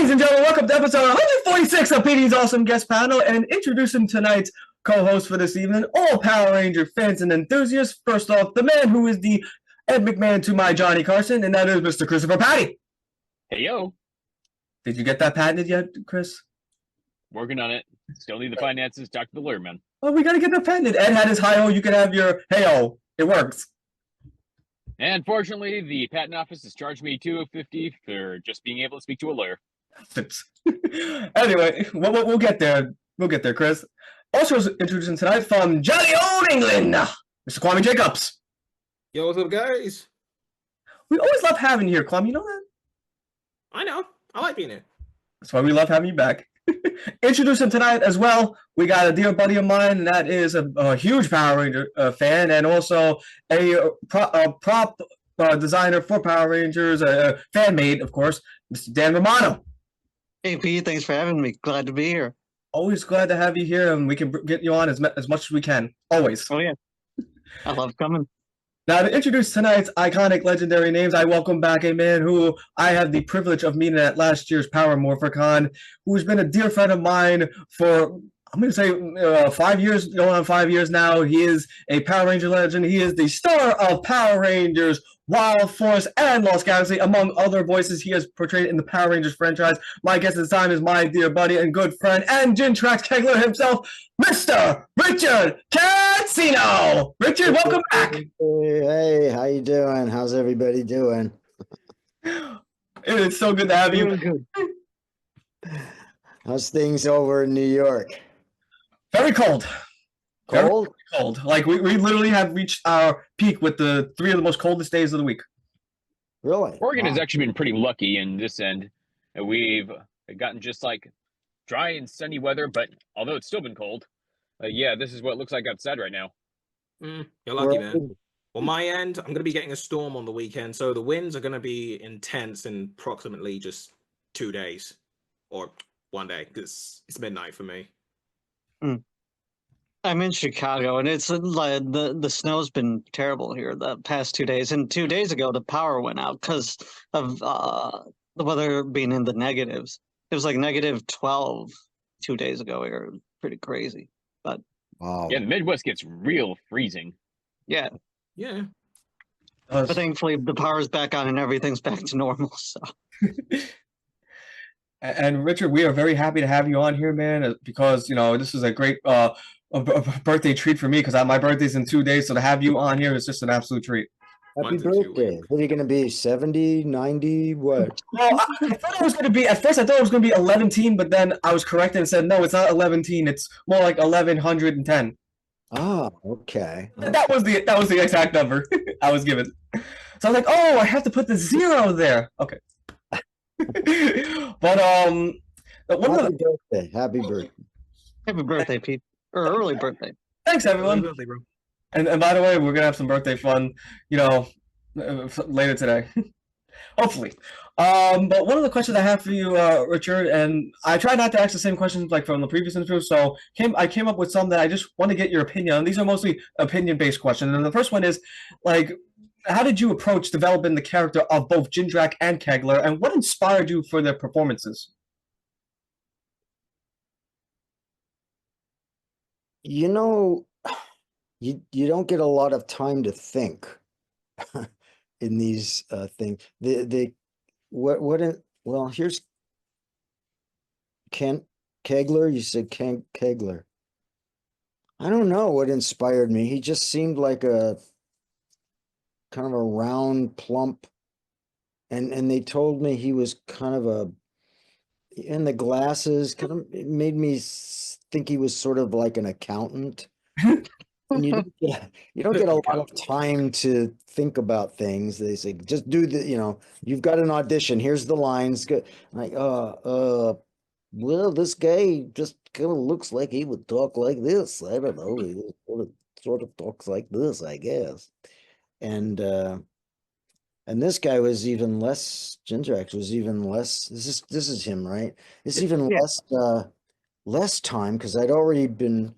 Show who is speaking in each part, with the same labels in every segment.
Speaker 1: Ladies and gentlemen, welcome to episode 146 of Petey's Awesome Guest Panel, and introducing tonight's co-host for this evening, all Power Ranger fans and enthusiasts. First off, the man who is the Ed McMahon to my Johnny Carson, and that is Mr. Christopher Petey.
Speaker 2: Hey, yo.
Speaker 1: Did you get that patented yet, Chris?
Speaker 2: Working on it. Still need the finances. Talk to the lawyer, man.
Speaker 1: Oh, we gotta get that patented. Ed had his hi-ho, you can have your hey-ho. It works.
Speaker 2: And fortunately, the patent office has charged me $250 for just being able to speak to a lawyer.
Speaker 1: Anyway, we'll get there. We'll get there, Chris. Also introducing tonight from jolly old England, Mr. Kwame Jacobs.
Speaker 3: Yo, what's up, guys?
Speaker 1: We always love having you here, Kwame. You know that?
Speaker 3: I know. I like being here.
Speaker 1: That's why we love having you back. Introducing tonight as well, we got a dear buddy of mine, and that is a huge Power Ranger fan, and also a prop designer for Power Rangers, a fan made, of course, Mr. Dan Romano.
Speaker 4: Hey, Pete, thanks for having me. Glad to be here.
Speaker 1: Always glad to have you here, and we can get you on as much as we can. Always.
Speaker 4: Oh, yeah. I love coming.
Speaker 1: Now, to introduce tonight's iconic legendary names, I welcome back a man who I had the privilege of meeting at last year's Power Morphicon, who's been a dear friend of mine for, I'm going to say 5 years, going on 5 years now. He is a Power Ranger legend. He is the star of Power Rangers, Wild Force, and Lost Galaxy, among other voices he has portrayed in the Power Rangers franchise. My guest this time is my dear buddy and good friend and Gintrax Kegler himself, Mr. Richard Cansino. Richard, welcome back.
Speaker 5: Hey, how you doing? How's everybody doing?
Speaker 1: It's so good to have you.
Speaker 5: Good. How's things over in New York?
Speaker 1: Very cold.
Speaker 5: Cold?
Speaker 1: Very cold. Like we literally have reached our peak with the 3 of the most coldest days of the week.
Speaker 5: Really?
Speaker 2: Oregon has actually been pretty lucky in this end. We've gotten just like dry and sunny weather, but although it's still been cold, yeah, this is what it looks like outside right now.
Speaker 3: You're lucky, man. Well, my end, I'm going to be getting a storm on the weekend, so the winds are going to be intense in approximately just 2 days, or 1 day, because it's midnight for me.
Speaker 4: I'm in Chicago, and it's like the snow's been terrible here the past 2 days. And 2 days ago, the power went out because of the weather being in the negatives. It was like negative 12 2 days ago here. Pretty crazy. But
Speaker 5: Wow.
Speaker 2: Yeah, the Midwest gets real freezing.
Speaker 4: yeah.
Speaker 3: Yeah.
Speaker 4: But thankfully, the power's back on and everything's back to normal. So.
Speaker 1: And Richard, we are very happy to have you on here, man, because, you know, this is a great a birthday treat for me because my birthday's in 2 days. So to have you on here is just an absolute treat.
Speaker 5: Happy
Speaker 3: Mine's in 2
Speaker 5: birthday.
Speaker 3: weeks.
Speaker 5: What are you going to be, 70, 90, what?
Speaker 1: Well, I thought it was going to be, at first I thought it was going to be 11, but then I was corrected and said, no, it's not 11. It's more like 1110.
Speaker 5: Ah, okay.
Speaker 1: That was the exact number I was given. So I was like, oh, I have to put the 0 there. Okay. But one of
Speaker 5: Happy
Speaker 1: the,
Speaker 5: birthday. Happy birthday.
Speaker 4: Happy birthday, Pete. Or early birthday.
Speaker 1: thanks everyone.
Speaker 3: Happy birthday, bro.
Speaker 1: And by the way, we're gonna have some birthday fun, you know, later today, hopefully. But one of the questions I have for you, Richard, and I try not to ask the same questions like from the previous interview, so I came up with some that I just want to get your opinion on. These are mostly opinion-based questions, and the first one is like, how did you approach developing the character of both Jindrak and Kegler, and what inspired you for their performances?
Speaker 5: You know, you don't get a lot of time to think in these things. Well, here's Kegler. You said Kegler. I don't know what inspired me. He just seemed like a kind of a round, plump, and they told me he was kind of in the glasses, kind of, it made me think he was sort of like an accountant. And you don't get a lot of time to think about things. They say, just do you've got an audition. Here's the lines. Good. Like, well, this guy just kind of looks like he would talk like this. I don't know. He sort of talks like this, I guess. And this guy was even less. Gindrax was even less. This is him, right? It's even less time because I'd already been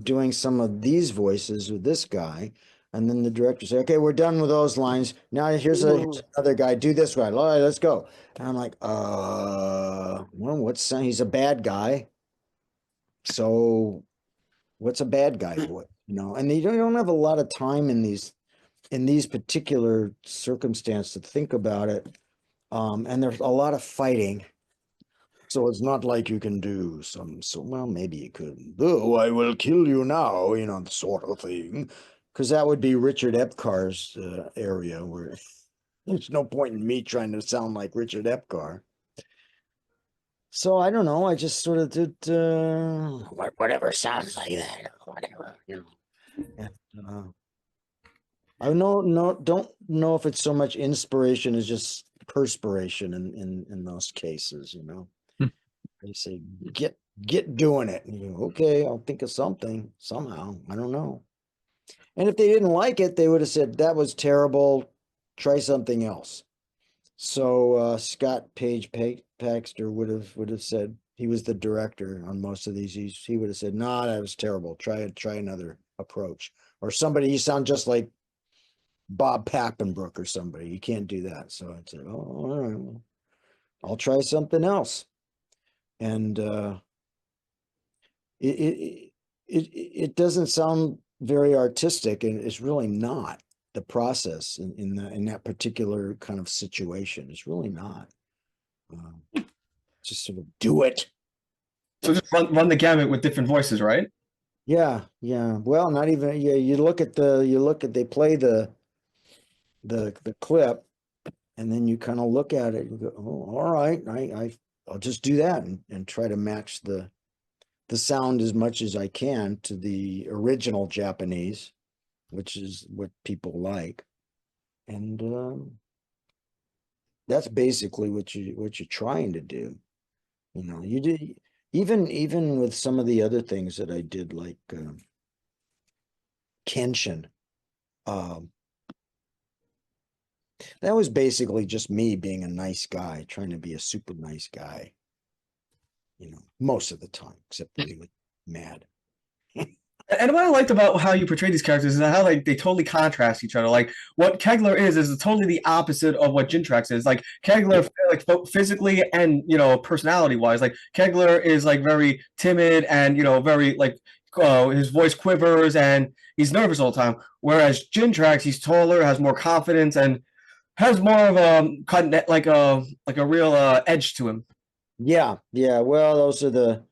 Speaker 5: doing some of these voices with this guy. And then the director said, okay, we're done with those lines. Now here's another guy. Do this guy. All right, let's go. And I'm like, well, he's a bad guy. So what's a bad guy for? And you don't have a lot of time in these particular circumstances to think about it. And there's a lot of fighting. So it's not like you can do well, maybe you could. Oh, I will kill you now, sort of thing. Because that would be Richard Epcar's area where there's no point in me trying to sound like Richard Epcar. So I don't know. I just sort of did whatever sounds like that, or whatever, And, I don't know if it's so much inspiration as just perspiration in those cases, They say get doing it. And you go, okay, I'll think of something somehow. I don't know. And if they didn't like it, they would have said that was terrible. Try something else. So Scott Page Paxter would have said, he was the director on most of these. He would have said, "No, that was terrible. Try another approach." Or somebody, you sound just like Bob Pappenbrook or somebody. You can't do that. So I'd say, "Oh, all right, well, I'll try something else." And it doesn't sound very artistic, and it's really not. The process in that particular kind of situation is really not. Just sort of do it.
Speaker 1: So just run the gamut with different voices, right?
Speaker 5: Yeah. Well, not even. Yeah, they play the clip, and then you kind of look at it. You go, "Oh, all right, I'll just do that and try to match the sound as much as I can to the original Japanese, which is what people like, and that's basically what you're trying to do. You did even with some of the other things that I did, like Kenshin. That was basically just me being a nice guy, trying to be a super nice guy. Most of the time, except when he was mad.
Speaker 1: And what I liked about how you portray these characters is how they totally contrast each other. Like what Kegler is totally the opposite of what Jintrax is. Like Kegler, like physically and personality wise, like Kegler is like very timid and very like his voice quivers and he's nervous all the time. Whereas Jintrax, he's taller, has more confidence, and has more of a like a real edge to him.
Speaker 5: Yeah. Well, those are the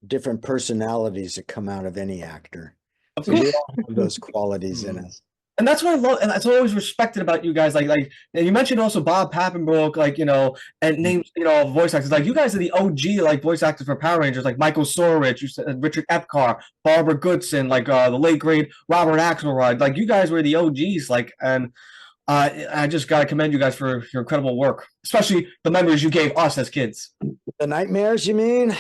Speaker 5: different personalities that come out of any actor. So we all have those qualities in us.
Speaker 1: And that's what I love, and that's what I always respected about you guys. Like and you mentioned also Bob Pappenbrook, like and names voice actors. Like you guys are the OG like voice actors for Power Rangers, like Michael Sorich, you said Richard Epcar, Barbara Goodson, like the late great Robert Axelrod. Like you guys were the OGs. Like and I just gotta commend you guys for your incredible work, especially the memories you gave us as kids.
Speaker 5: The nightmares, you mean?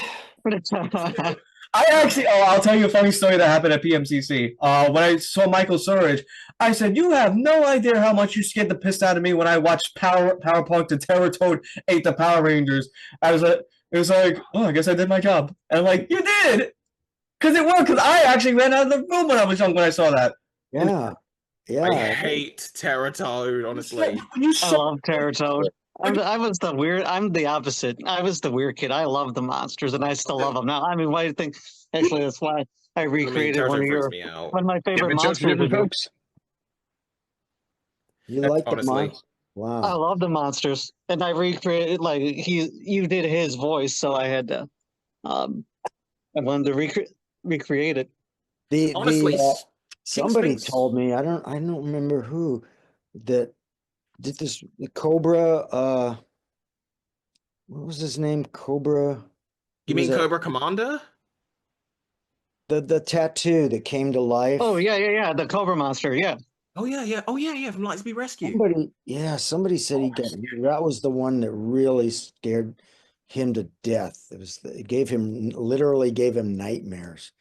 Speaker 1: I actually, I'll tell you a funny story that happened at PMCC. When I saw Michael Surridge, I said, "You have no idea how much you scared the piss out of me when I watched Powerpunk the Terror Toad ate the Power Rangers." It was like, oh, I guess I did my job. And I'm like, you did, because it worked. Because I actually ran out of the room when I was young when I saw that.
Speaker 5: Yeah.
Speaker 3: I hate Terror Toad, honestly.
Speaker 4: I love Terror Toad. I was the weird. I'm the opposite. I was the weird kid. I love the monsters, and I still love them now. I mean, why do you think? Actually, that's why I recreated one of my favorite monsters.
Speaker 5: You like the
Speaker 3: honestly.
Speaker 5: monsters? Wow.
Speaker 4: I love the monsters, and I recreated you did his voice, so I had to. I wanted to recreate it.
Speaker 3: Honestly,
Speaker 5: somebody told me I don't remember who that did this. The Cobra. What was his name? Cobra.
Speaker 3: You mean Cobra Commander?
Speaker 5: The tattoo that came to life.
Speaker 4: Oh yeah. The Cobra monster. Yeah.
Speaker 3: Oh yeah. From Lightspeed Rescue.
Speaker 5: Somebody said that was the one that really scared him to death. It literally gave him nightmares.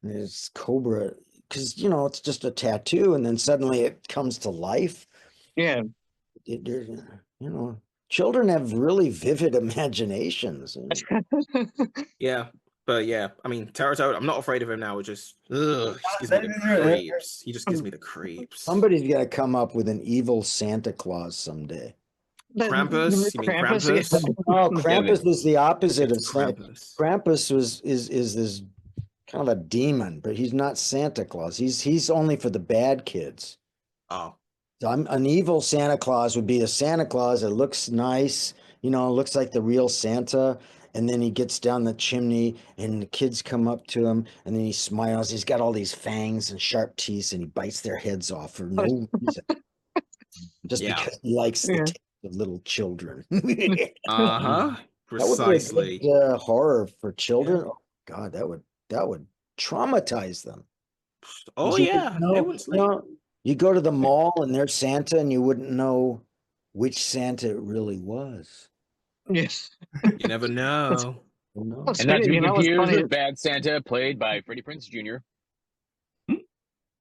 Speaker 5: And it's Cobra, because it's just a tattoo, and then suddenly it comes to life.
Speaker 4: Yeah.
Speaker 5: Children have really vivid imaginations.
Speaker 3: Yeah. But yeah, I mean, Terratoda, I'm not afraid of him now. It just gives me the creeps. He just gives me the creeps.
Speaker 5: Somebody's got to come up with an evil Santa Claus someday.
Speaker 3: Krampus? You mean Krampus?
Speaker 5: Oh, Krampus is the opposite of
Speaker 3: It's
Speaker 5: Santa.
Speaker 3: Krampus.
Speaker 5: Krampus is this kind of a demon, but he's not Santa Claus. He's only for the bad kids.
Speaker 3: Oh,
Speaker 5: So an evil Santa Claus would be a Santa Claus that looks nice, looks like the real Santa. And then he gets down the chimney and the kids come up to him and then he smiles. He's got all these fangs and sharp teeth and he bites their heads off for no reason. Just
Speaker 3: Yeah.
Speaker 5: because he likes the
Speaker 4: Yeah.
Speaker 5: taste of little children.
Speaker 3: uh-huh.
Speaker 5: That would be a
Speaker 3: Precisely.
Speaker 5: good, horror for children. Oh God, that would traumatize them.
Speaker 3: Oh,
Speaker 5: 'Cause you
Speaker 3: yeah.
Speaker 5: wouldn't
Speaker 3: They
Speaker 5: know-
Speaker 3: wouldn't sleep.
Speaker 5: you go to the mall and there's Santa and you wouldn't know which Santa it really was.
Speaker 4: Yes.
Speaker 3: You never know.
Speaker 5: Who knows?
Speaker 4: What's
Speaker 2: And not to be
Speaker 4: You know what's
Speaker 2: confused
Speaker 4: funny?
Speaker 2: with Bad Santa, played by Freddie Prinze Jr.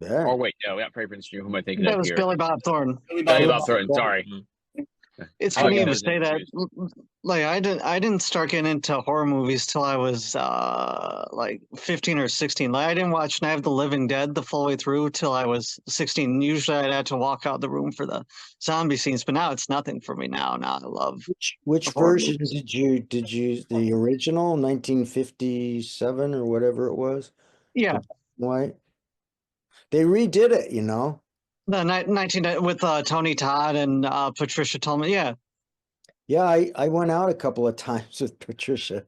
Speaker 5: Yeah.
Speaker 2: Or wait, no, not Freddie Prinze Jr. Who am I thinking
Speaker 4: That
Speaker 2: of
Speaker 4: was
Speaker 2: here?
Speaker 4: Billy Bob Thornton.
Speaker 2: Billy Bob Thornton. Sorry.
Speaker 4: It's
Speaker 2: I
Speaker 4: funny
Speaker 2: got
Speaker 4: you
Speaker 2: those
Speaker 4: say that.
Speaker 2: confused.
Speaker 4: Like I didn't start getting into horror movies till I was like 15 or 16. Like I didn't watch Night of the Living Dead the full way through till I was 16. Usually I'd have to walk out the room for the zombie scenes, but now it's nothing for me now. Now I love
Speaker 5: Which
Speaker 4: horror
Speaker 5: version
Speaker 4: movies.
Speaker 5: did you the original 1957 or whatever it was?
Speaker 4: Yeah,
Speaker 5: The black and white? They redid it,
Speaker 4: the 19 with Tony Todd and Patricia Tallman. Yeah,
Speaker 5: Yeah, I went out a couple of times with Patricia.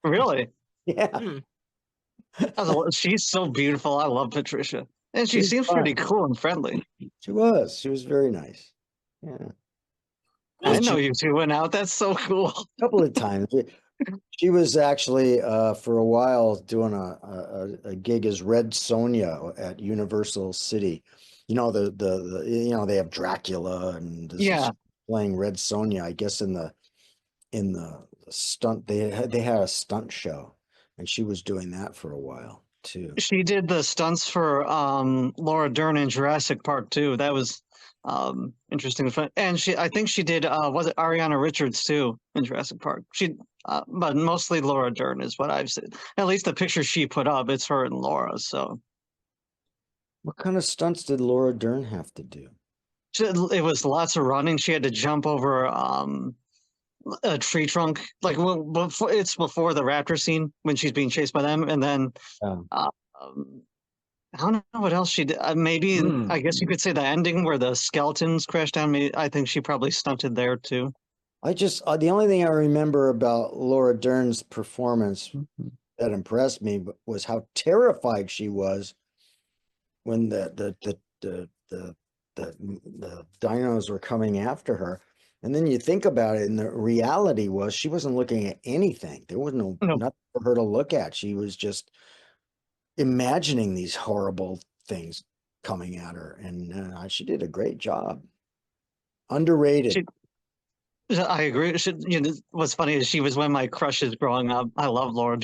Speaker 4: really.
Speaker 5: Yeah.
Speaker 3: Hmm.
Speaker 4: She's so beautiful. I love Patricia, and she
Speaker 5: She's
Speaker 4: seems
Speaker 5: fun.
Speaker 4: pretty cool and friendly.
Speaker 5: She was very nice. Yeah.
Speaker 4: I know you two went out. That's so cool.
Speaker 5: A couple of times. She was actually for a while doing a gig as Red Sonja at Universal City. They have Dracula and this is
Speaker 4: Yeah.
Speaker 5: playing Red Sonja, I guess in the stunt they had a stunt show and she was doing that for a while too.
Speaker 4: She did the stunts for Laura Dern in Jurassic Park too. That was interesting. And I think she did was it Ariana Richards too in Jurassic Park. But mostly Laura Dern is what I've seen. At least the picture she put up, it's her and Laura. So
Speaker 5: What kind of stunts did Laura Dern have to do?
Speaker 4: it was lots of running. She had to jump over a tree trunk, like before the raptor scene when she's being chased by them, and then
Speaker 5: Um,
Speaker 4: I don't know what else she did. Maybe I guess you could say the ending where the skeletons crashed down. I think she probably stunted there too.
Speaker 5: the only thing I remember about Laura Dern's performance that impressed me was how terrified she was when the dinos were coming after her. And then you think about it, and the reality was she wasn't looking at anything. There was
Speaker 4: No.
Speaker 5: nothing for her to look at. She was just imagining these horrible things coming at her, and she did a great job. Underrated.
Speaker 4: I agree. What's funny is she was one of my crushes growing up. I love Laura.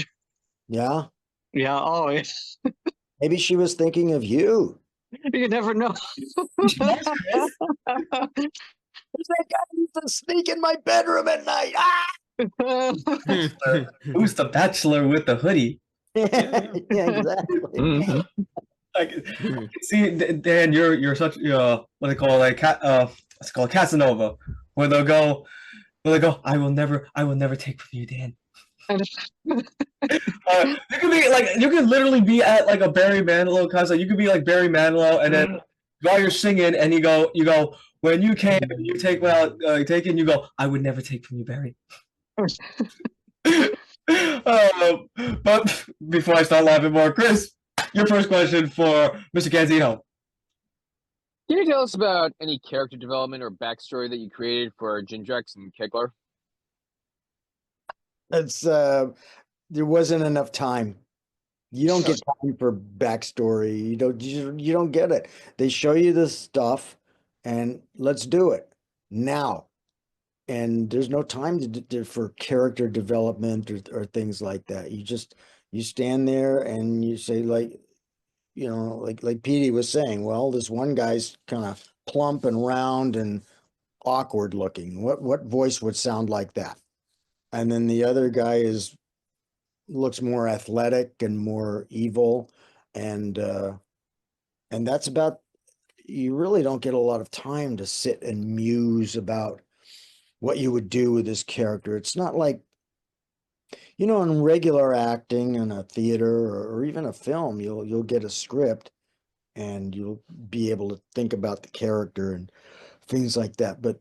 Speaker 5: Yeah.
Speaker 4: Yeah. Oh,
Speaker 5: Maybe she was thinking of you.
Speaker 4: you never know.
Speaker 5: That guy used to sneak in my bedroom at night.
Speaker 1: Who's the bachelor with the hoodie?
Speaker 5: Yeah, exactly.
Speaker 1: See, Dan, you're such what they call it's called Casanova, where they'll go, I will never take from you, Dan. You could be like, you could literally be at like a Barry Manilow concert. You could be like Barry Manilow, and then while you're singing, and you go, when you came, and you take without taking, you go, I would never take from you, Barry. But before I start laughing more, Chris, your first question for Mr. Cansino.
Speaker 2: Can you tell us about any character development or backstory that you created for Gindrax and Kegler?
Speaker 5: It's there wasn't enough time. You don't get time for backstory. You don't get it. They show you this stuff and let's do it now. And there's no time for character development or things like that. You stand there and you say like Petey was saying, well, this one guy's kind of plump and round and awkward looking. What voice would sound like that? And then the other guy is looks more athletic and more evil, and that's about. You really don't get a lot of time to sit and muse about what you would do with this character. It's not like, in regular acting in a theater or even a film, you'll get a script and you'll be able to think about the character and things like that. But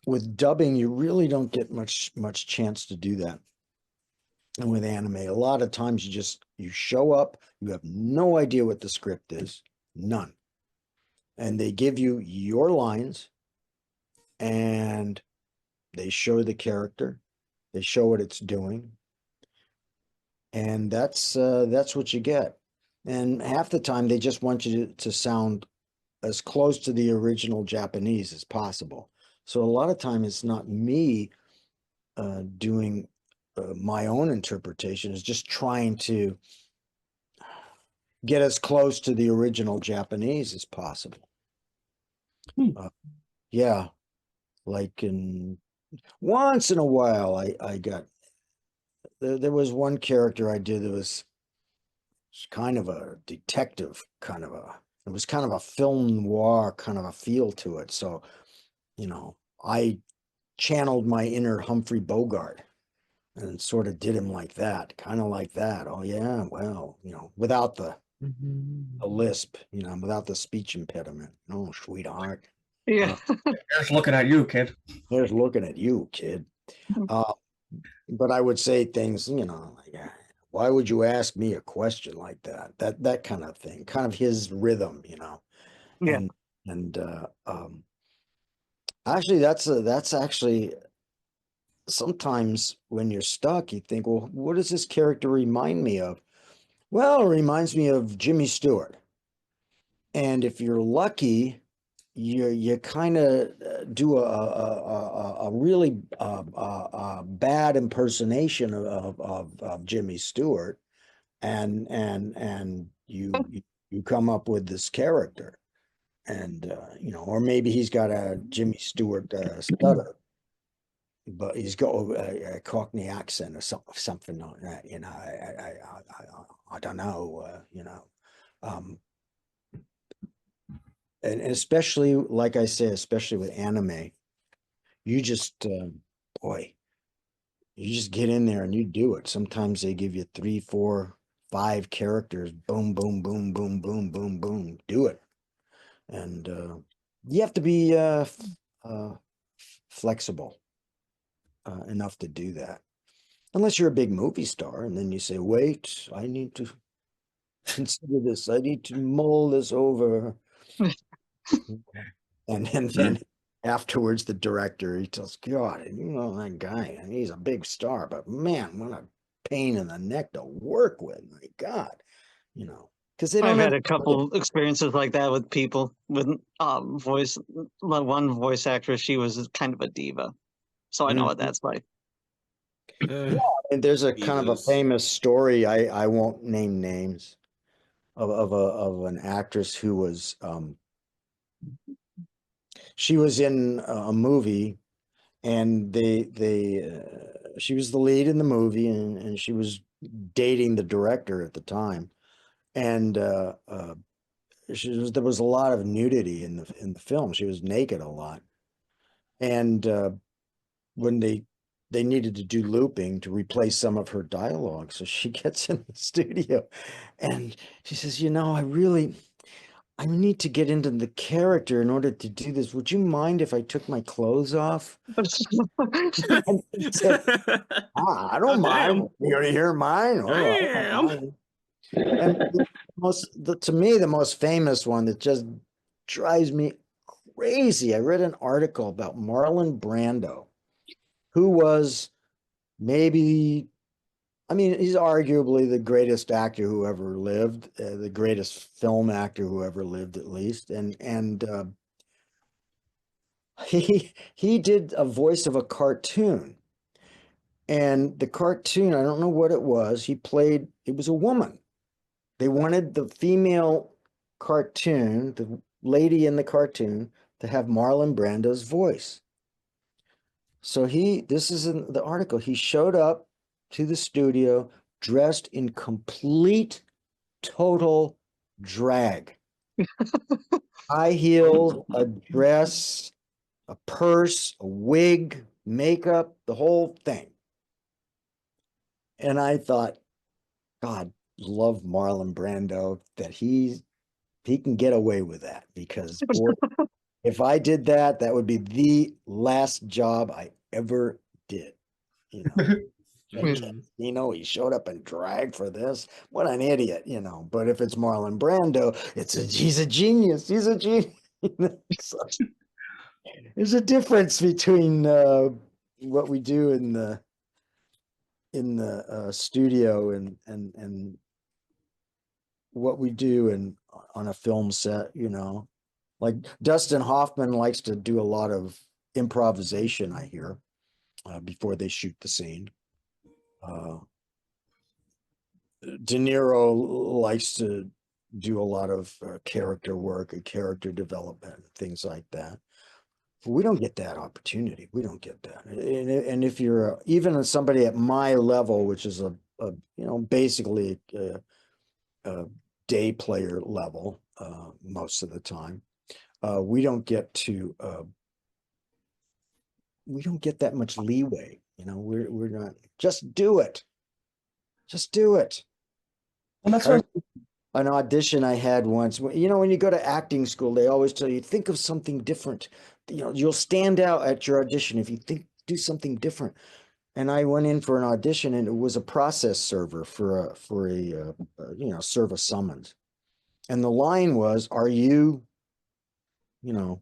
Speaker 5: with dubbing, you really don't get much chance to do that. And with anime, a lot of times you show up, you have no idea what the script is, none. And they give you your lines and they show the character, they show what it's doing, and that's what you get. And half the time they just want you to sound as close to the original Japanese as possible. So a lot of time it's not me doing my own interpretation, is just trying to get as close to the original Japanese as possible. Yeah, like once in a while I got there was one character I did that was kind of a detective, it was kind of a film noir kind of a feel to it. So, I channeled my inner Humphrey Bogart and sort of did him like that, kind of like that. Oh yeah, well, without the lisp, without the speech impediment. Oh, sweetheart.
Speaker 4: Yeah.
Speaker 1: Here's looking at you, kid.
Speaker 5: There's looking at you, kid. But I would say things, like, why would you ask me a question like that? That kind of thing, kind of his rhythm,
Speaker 4: Yeah.
Speaker 5: And actually, that's actually sometimes when you're stuck, you think, well, what does this character remind me of? Well, it reminds me of Jimmy Stewart. And if you're lucky, you kind of do a really bad impersonation of Jimmy Stewart, and you come up with this character, and or maybe he's got a Jimmy Stewart stutter, but he's got a Cockney accent or something like that. I don't know. And especially, like I say, especially with anime, you just, boy, you just get in there and you do it. Sometimes they give you 3, 4, 5 characters. Boom, boom, boom, boom, boom, boom, boom. Do it. And you have to be flexible enough to do that. Unless you're a big movie star, and then you say, wait, I need to consider this. I need to mull this over. And then afterwards, the director, he tells, God, that guy, and he's a big star, but man, what a pain in the neck to work with. My God, because they don't
Speaker 4: I've
Speaker 5: have
Speaker 4: had a couple experiences like that with people with voice. One voice actress, she was kind of a diva, so I know what that's like.
Speaker 5: And there's a kind of a
Speaker 3: Jesus.
Speaker 5: famous story. I won't name names of an actress who was she was in a movie, and she was the lead in the movie, and she was dating the director at the time, and there was a lot of nudity in the film. She was naked a lot, and when they needed to do looping to replace some of her dialogue, so she gets in the studio, and she says, I need to get into the character in order to do this. Would you mind if I took my clothes off? And he said, I don't mind. You want to hear mine? Oh, I don't mind. And to me, the most famous one that just drives me crazy. I read an article about Marlon Brando, who was maybe, he's arguably the greatest actor who ever lived, the greatest film actor who ever lived, at least. And he did a voice of a cartoon. And the cartoon, I don't know what it was. It was a woman. They wanted the female cartoon, the lady in the cartoon, to have Marlon Brando's voice. So this is in the article. He showed up to the studio dressed in complete, total drag. High heels, a dress, a purse, a wig, makeup, the whole thing. And I thought, God, love Marlon Brando that he can get away with that, because boy, if I did that, that would be the last job I ever did. You know, like Cansino, he showed up in drag for this. What an idiot, you know. But if it's Marlon Brando, he's a genius. He's a genius. So, there's a difference between what we do in the studio and what we do on a film set, you know. Like Dustin Hoffman likes to do a lot of improvisation, I hear, before they shoot the scene. De Niro likes to do a lot of character work and character development, things like that. We don't get that opportunity. We don't get that. And if you're even somebody at my level, which is a you know, basically a day player level most of the time, we don't get that much leeway. You know, we're not, just do it. Just do it.
Speaker 1: Well, that's right.
Speaker 5: An audition I had once, you know, when you go to acting school, they always tell you, think of something different. You know, you'll stand out at your audition if you do something different. And I went in for an audition, and it was a process server for a you know, serve a summons. And the line was, are you, you know,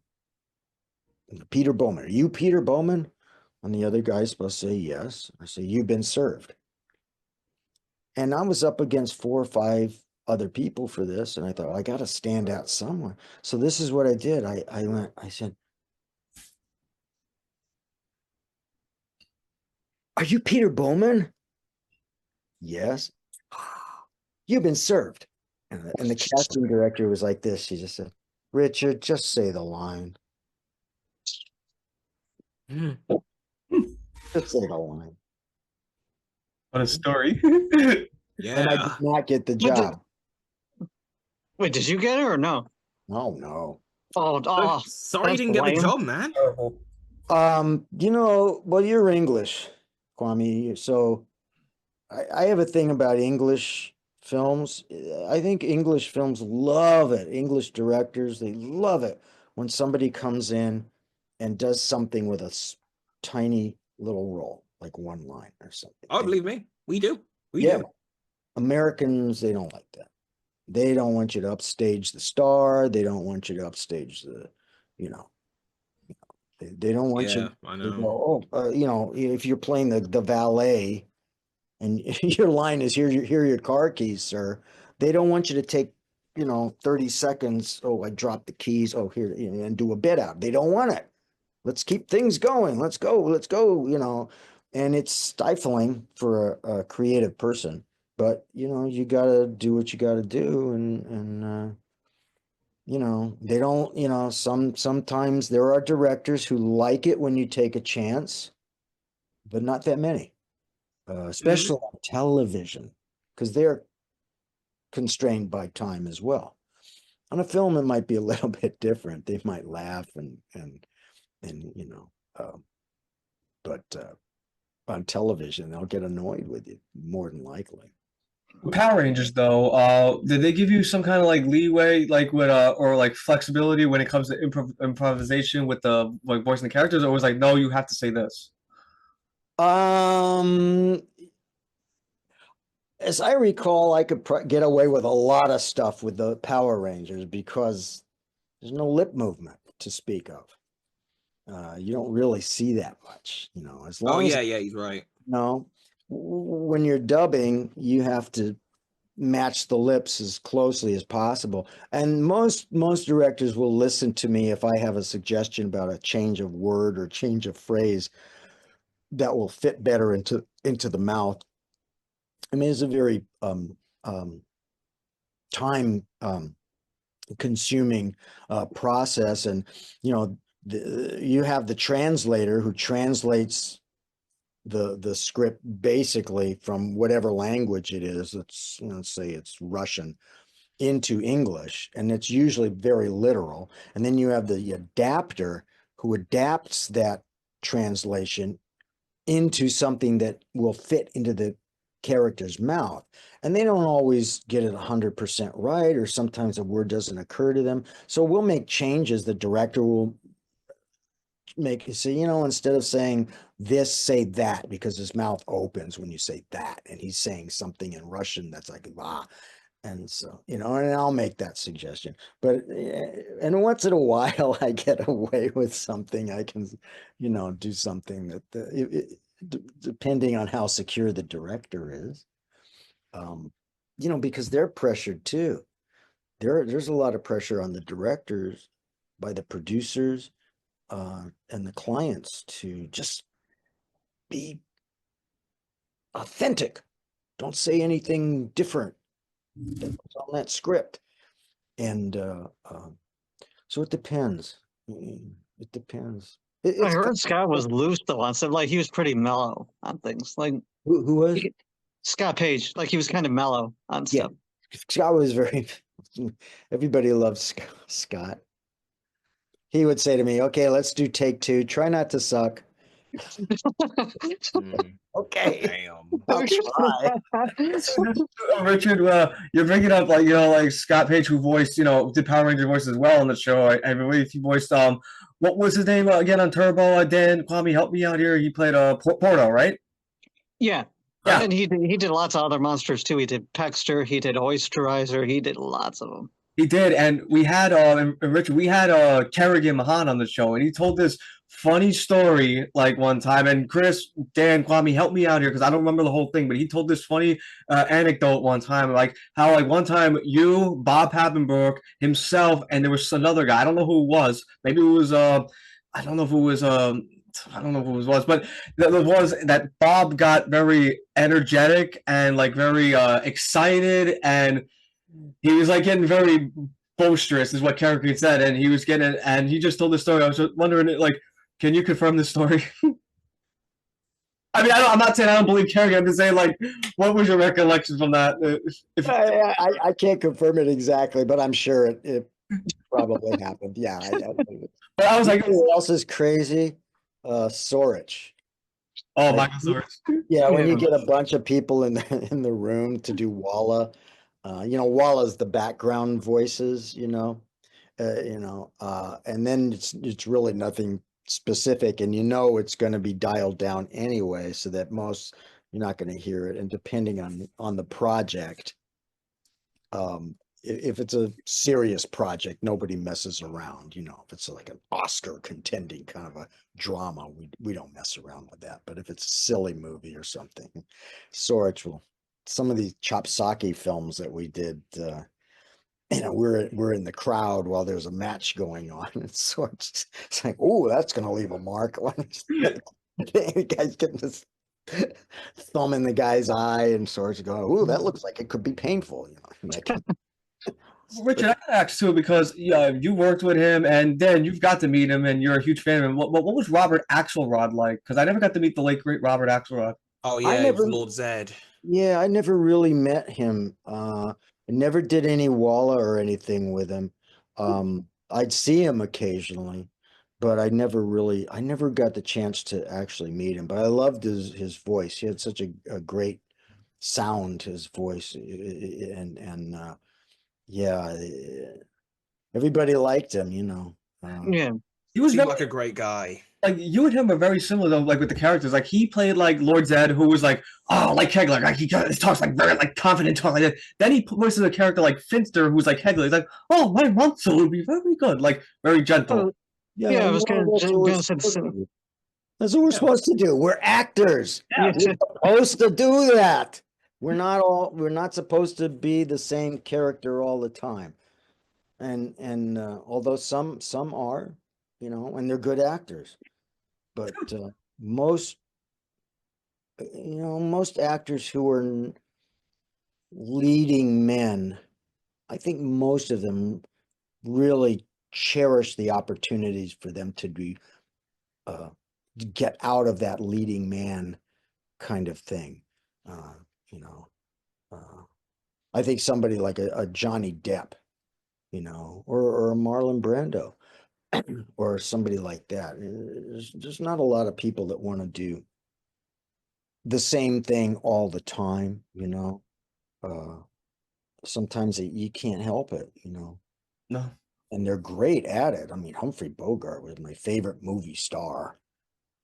Speaker 5: Peter Bowman? Are you Peter Bowman? And the other guy's supposed to say yes. I say, you've been served. And I was up against 4 or 5 other people for this, and I thought, well, I got to stand out somewhere. So this is what I did. I said, are you Peter Bowman? Yes. You've been served. And the casting director was like this. She just said, Richard, just say the line. Just say the line.
Speaker 1: What a story.
Speaker 3: Yeah.
Speaker 5: And I did not get the job.
Speaker 4: Wait, did you get it or no?
Speaker 5: Oh, no.
Speaker 4: Oh,
Speaker 3: Sorry you
Speaker 4: that's
Speaker 3: didn't get the
Speaker 4: lame.
Speaker 3: job, man.
Speaker 1: Terrible.
Speaker 5: You know, well, you're English, Kwame. So I have a thing about English films. I think English films love it. English directors, they love it when somebody comes in and does something with a tiny little role, like one line or something.
Speaker 3: Oh, believe me, we do. We
Speaker 5: Yeah.
Speaker 3: do.
Speaker 5: Americans, they don't like that. They don't want you to upstage the star. They don't want you to upstage the, you know, they don't want
Speaker 3: Yeah,
Speaker 5: you
Speaker 3: I
Speaker 5: to
Speaker 3: know.
Speaker 5: go, oh, you know, if you're playing the valet and your line is, here are your car keys, sir. They don't want you to take, you know, 30 seconds. Oh, I dropped the keys. Oh, here, you know, and do a bit out. They don't want it. Let's keep things going. Let's go, you know. And it's stifling for a creative person. But, you know, you got to do what you got to do. And you know, they don't, you know, sometimes there are directors who like it when you take a chance, but not that many, especially on television, because they're constrained by time as well. On a film, it might be a little bit different. They might laugh and you know, but on television, they'll get annoyed with you more than likely.
Speaker 1: Power Rangers, though, did they give you some kind of like leeway, like with or like flexibility when it comes to improvisation with the like voicing the characters, or was like, no, you have to say this?
Speaker 5: As I recall, I could get away with a lot of stuff with the Power Rangers because there's no lip movement to speak of. You don't really see that much, you know, as long as,
Speaker 3: yeah, he's right.
Speaker 5: you know, when you're dubbing, you have to match the lips as closely as possible. And most directors will listen to me if I have a suggestion about a change of word or change of phrase that will fit better into the mouth. I mean, it's a very time consuming process, and you know, you have the translator who translates the script basically from whatever language it is. Let's say it's Russian into English, and it's usually very literal. And then you have the adapter who adapts that translation into something that will fit into the character's mouth. And they don't always get it 100% right, or sometimes a word doesn't occur to them. So we'll make changes. The director will make you say, instead of saying this, say that, because his mouth opens when you say that, and he's saying something in Russian that's like ah. And so, and I'll make that suggestion. But and once in a while, I get away with something. I can, do something that depending on how secure the director is, because they're pressured too. There's a lot of pressure on the directors by the producers and the clients to just be authentic. Don't say anything different that's on that script. And so it depends. It depends.
Speaker 4: I heard Scott was loose though on stuff. Like he was pretty mellow on things. Like
Speaker 5: who was
Speaker 4: Scott Page? Like he was kind of mellow on
Speaker 5: yeah.
Speaker 4: stuff.
Speaker 5: Scott was very. Everybody loves Scott. He would say to me, "Okay, let's do take 2. Try not to suck." Okay.
Speaker 3: Damn.
Speaker 5: I'll try.
Speaker 1: Richard, you're bringing up like Scott Page, who voiced did Power Ranger voice as well on the show. I believe he voiced what was his name again on Turbo? Dan Kwame, help me out here. He played Porto, right?
Speaker 4: Yeah.
Speaker 1: Yeah.
Speaker 4: And he did lots of other monsters too. He did Pexter, he did Oysterizer, he did lots of them.
Speaker 1: He did, and we had Richard, we had Kerrigan Mahan on the show, and he told this funny story like one time. And Chris, Dan, Kwame, help me out here because I don't remember the whole thing, but he told this funny anecdote one time, like how like one time you, Bob Pappenbrook, himself, and there was another guy. I don't know who it was. Maybe it was I don't know if it was I don't know who it was, but it was that Bob got very energetic and like very excited, and he was like getting very boisterous, is what Kerrigan said, and he was getting, and he just told the story. I was just wondering, like, can you confirm the story? I mean, I'm not saying I don't believe Kerrigan. I'm just saying, like, what was your recollection from that?
Speaker 5: I can't confirm it exactly, but I'm sure it probably happened. Yeah.
Speaker 1: But I was like,
Speaker 5: who else is crazy? Sorich.
Speaker 1: oh,
Speaker 5: Like,
Speaker 1: Michael Sorich.
Speaker 5: Yeah, when you get a bunch of people in the room to do Walla, Walla's the background voices, and then it's really nothing specific, and it's going to be dialed down anyway, so that you're not going to hear it. And depending on the project, if it's a serious project, nobody messes around. If it's like an Oscar contending kind of a drama, we don't mess around with that. But if it's a silly movie or something, Sorich will. Some of these Chopsaki films that we did, we're in the crowd while there's a match going on, and Sorich, it's like, oh, that's going to leave a mark. The guy's getting this thumb in the guy's eye, and Sorich going, oh, that looks like it could be painful.
Speaker 1: Richard, I gotta ask too, because you worked with him, and then you've got to meet him, and you're a huge fan of him. What was Robert Axelrod like? Because I never got to meet the late great Robert Axelrod.
Speaker 3: Oh yeah, he was Lord Zed.
Speaker 5: Yeah, I never really met him. I never did any Walla or anything with him. I'd see him occasionally, but I never got the chance to actually meet him. But I loved his voice. He had such a great sound, his voice, and yeah, everybody liked him,
Speaker 4: Yeah.
Speaker 1: He was
Speaker 3: Seemed like a great guy.
Speaker 1: like you and him are very similar though, like with the characters. Like he played like Lord Zed, who was like, oh, like Kegler, like he talks like very like confident, talk like that. Then he voices a character like Finster, who's like Kegler. He's like, oh, my monster would be very good, like very gentle.
Speaker 4: Yeah, I was going to say.
Speaker 5: That's what we're supposed to do. We're actors.
Speaker 1: Yeah.
Speaker 5: We're supposed to do that. We're not supposed to be the same character all the time. And although some are, and they're good actors, but most actors who are leading men, I think most of them really cherish the opportunities for them to be get out of that leading man kind of thing. You know, I think somebody like a Johnny Depp, you know, or a Marlon Brando, or somebody like that. There's just not a lot of people that want to do the same thing all the time, you know. Sometimes you can't help it, you know.
Speaker 1: No.
Speaker 5: And they're great at it. I mean, Humphrey Bogart was my favorite movie star.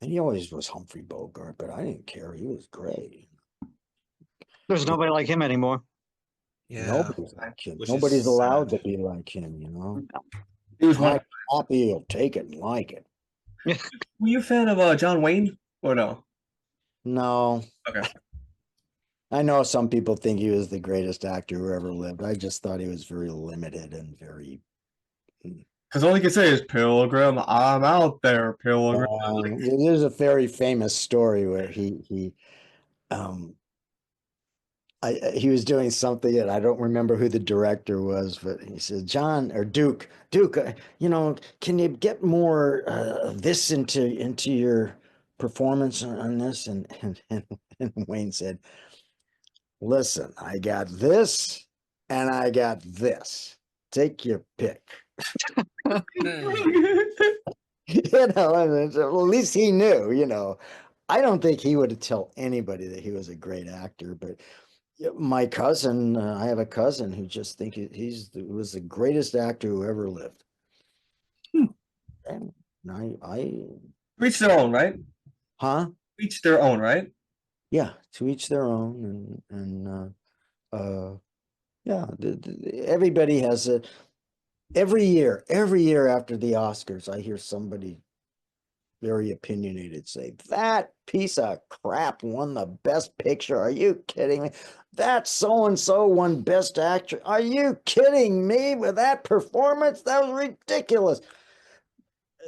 Speaker 5: And he always was Humphrey Bogart, but I didn't care. He was great.
Speaker 4: There's nobody like him anymore.
Speaker 3: Yeah.
Speaker 5: Nobody's like him.
Speaker 3: Which is
Speaker 5: Nobody's allowed to
Speaker 3: sad.
Speaker 5: be like him, you know.
Speaker 1: He was one.
Speaker 5: I'm happy he'll take it and like it.
Speaker 1: Were you a fan of John Wayne or no?
Speaker 5: No.
Speaker 1: Okay.
Speaker 5: I know some people think he was the greatest actor who ever lived. I just thought he was very limited and very.
Speaker 1: Because all he can say is Pilgrim, I'm out there, Pilgrim.
Speaker 5: There's a very famous story where um he was doing something and I don't remember who the director was, but he said, John or Duke, you know, can you get more this into your performance on this? And Wayne said, listen, I got this and I got this. Take your pick. You know, well, at least he knew, you know. I don't think he would tell anybody that he was a great actor, but my cousin, I have a cousin who just think was the greatest actor who ever lived. And I
Speaker 1: Each their own, right?
Speaker 5: huh?
Speaker 1: Each their own, right?
Speaker 5: Yeah, to each their own, yeah, everybody has a every year after the Oscars, I hear somebody very opinionated say that piece of crap won the best picture. Are you kidding me? That so and so won best actor. Are you kidding me with that performance? That was ridiculous.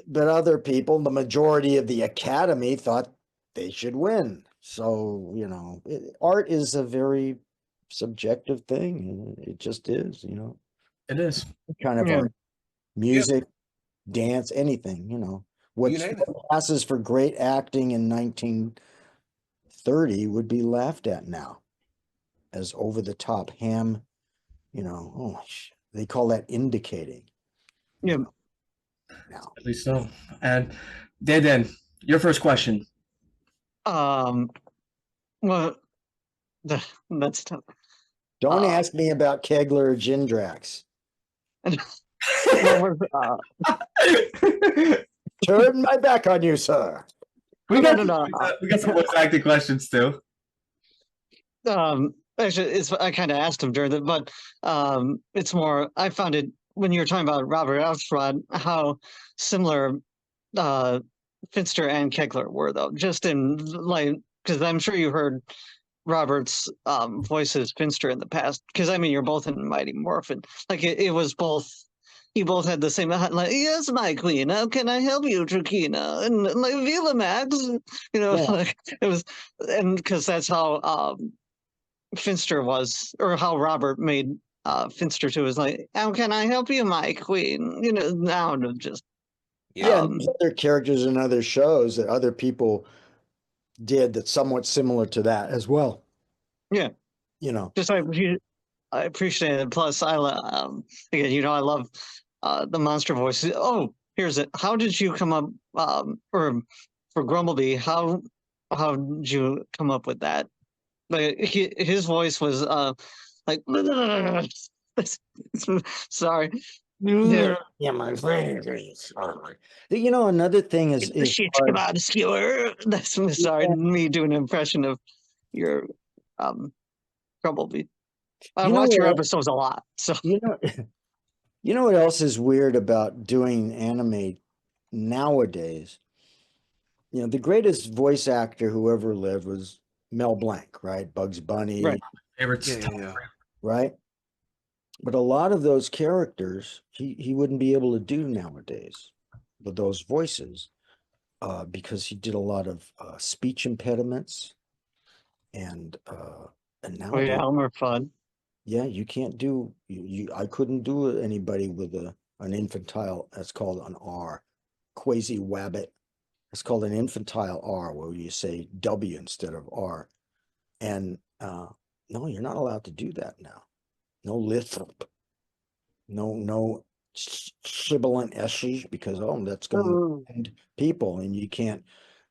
Speaker 5: But other people, the majority of the Academy, thought they should win. So, you know, art is a very subjective thing. It just is, you know.
Speaker 1: It is.
Speaker 5: Kind of
Speaker 4: Yeah.
Speaker 5: art. Music, dance, anything, you know. What
Speaker 3: You name it.
Speaker 5: passes for great acting in 1930 would be laughed at now as over the top ham, you know. Oh, they call that indicating.
Speaker 4: Yeah.
Speaker 5: Now,
Speaker 1: At least so. And Dan, your first question.
Speaker 4: Well, that's tough.
Speaker 5: don't ask me about Kegler or Jindrax.
Speaker 4: What was,
Speaker 5: Turn my back on you, sir.
Speaker 1: We
Speaker 4: No,
Speaker 1: got
Speaker 4: no,
Speaker 1: we got some voice acting questions too.
Speaker 4: Actually, I kind of asked him during but it's more. I found it when you were talking about Robert Axelrod, how similar Finster and Kegler were, though, just in like because I'm sure you heard Robert's voice as Finster in the past. Because I mean, you're both in Mighty Morphin. Like it was both. You both had the same like, yes, my queen. How can I help you, Trakina? And like Vila Max, you know,
Speaker 5: Yeah.
Speaker 4: like it was, and because that's how Finster was, or how Robert made Finster too. Was like, how can I help you, my queen? You know, now to just
Speaker 5: Yeah, and there's other characters in other shows that other people did that's somewhat similar to that as well.
Speaker 4: Yeah.
Speaker 5: You know.
Speaker 4: just I appreciate it. Plus, again, you know, I love the monster voices. Oh, here's it. How did you come up, or for Grumblebee? How did you come up with that? Like his voice was like sorry.
Speaker 5: Yeah, my friend. You know, another thing is
Speaker 4: Shit,
Speaker 5: hard.
Speaker 4: come on, skewer. That's sorry, me doing an impression of your Grumblebee. I
Speaker 5: You know
Speaker 4: watch your
Speaker 5: what?
Speaker 4: episodes a lot, so
Speaker 5: You know what else is weird about doing anime nowadays? You know, the greatest voice actor who ever lived was Mel Blanc, right? Bugs Bunny,
Speaker 4: Right.
Speaker 1: Favorite
Speaker 3: Yeah,
Speaker 1: stuff.
Speaker 3: yeah, yeah.
Speaker 5: right? But a lot of those characters he wouldn't be able to do nowadays with those voices because he did a lot of speech impediments and
Speaker 4: oh yeah,
Speaker 5: nowadays,
Speaker 4: Elmer Fudd.
Speaker 5: yeah, you can't do I couldn't do anybody with an infantile, that's called an R, quasi wabbit, It's called an infantile R, where you say W instead of R. And no, you're not allowed to do that now. No lithup. No sibilant S's, because that's going to offend people, and you can't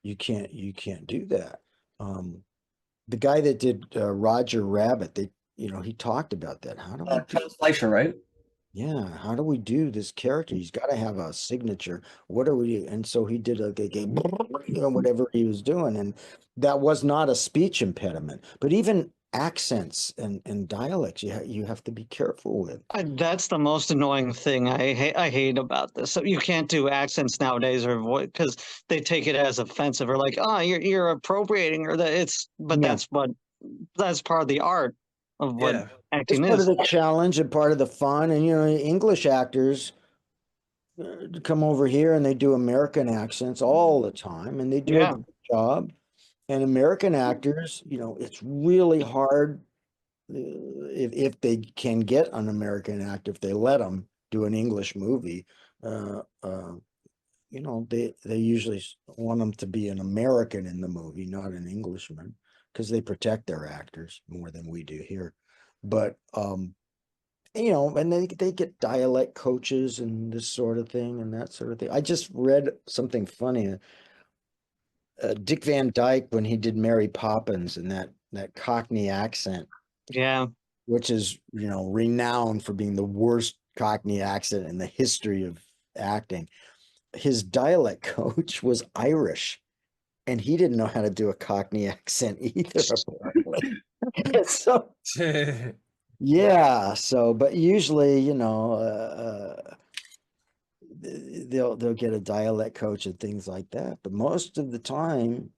Speaker 5: do that. The guy that did Roger Rabbit, he talked about that. How do we
Speaker 1: Ken Fleischer, right?
Speaker 5: Yeah, how do we do this character? He's got to have a signature. What do we do? And so he did whatever he was doing, and that was not a speech impediment. But even accents and dialects, you have to be careful with.
Speaker 4: That's the most annoying thing I hate about this. So you can't do accents nowadays, or because they take it as offensive, or like, oh, you're appropriating, or that but
Speaker 5: Yeah.
Speaker 4: that's part of the art of what
Speaker 3: Yeah.
Speaker 5: It's
Speaker 4: acting
Speaker 5: part
Speaker 4: is.
Speaker 5: of the challenge and part of the fun. And English actors come over here and they do American accents all the time, and they do a
Speaker 4: Yeah.
Speaker 5: good job. And American actors, it's really hard if they can get an American actor, if they let them do an English movie. They usually want them to be an American in the movie, not an Englishman, because they protect their actors more than we do here. But and they get dialect coaches and this sort of thing and that sort of thing. I just read something funny. Dick Van Dyke, when he did Mary Poppins, and that Cockney accent,
Speaker 4: Yeah.
Speaker 5: which is renowned for being the worst Cockney accent in the history of acting. His dialect coach was Irish, and he didn't know how to do a Cockney accent either, apparently. So yeah, but usually, they'll get a dialect coach and things like that. But most of the time,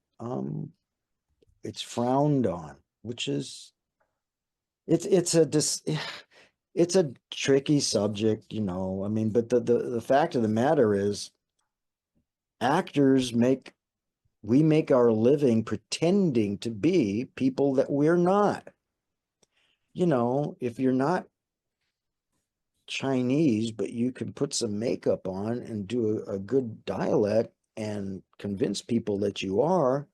Speaker 5: it's frowned on, which is it's a tricky subject, I mean, but the fact of the matter is, actors we make our living pretending to be people that we're not. If you're not Chinese, but you can put some makeup on and do a good dialect and convince people that you are,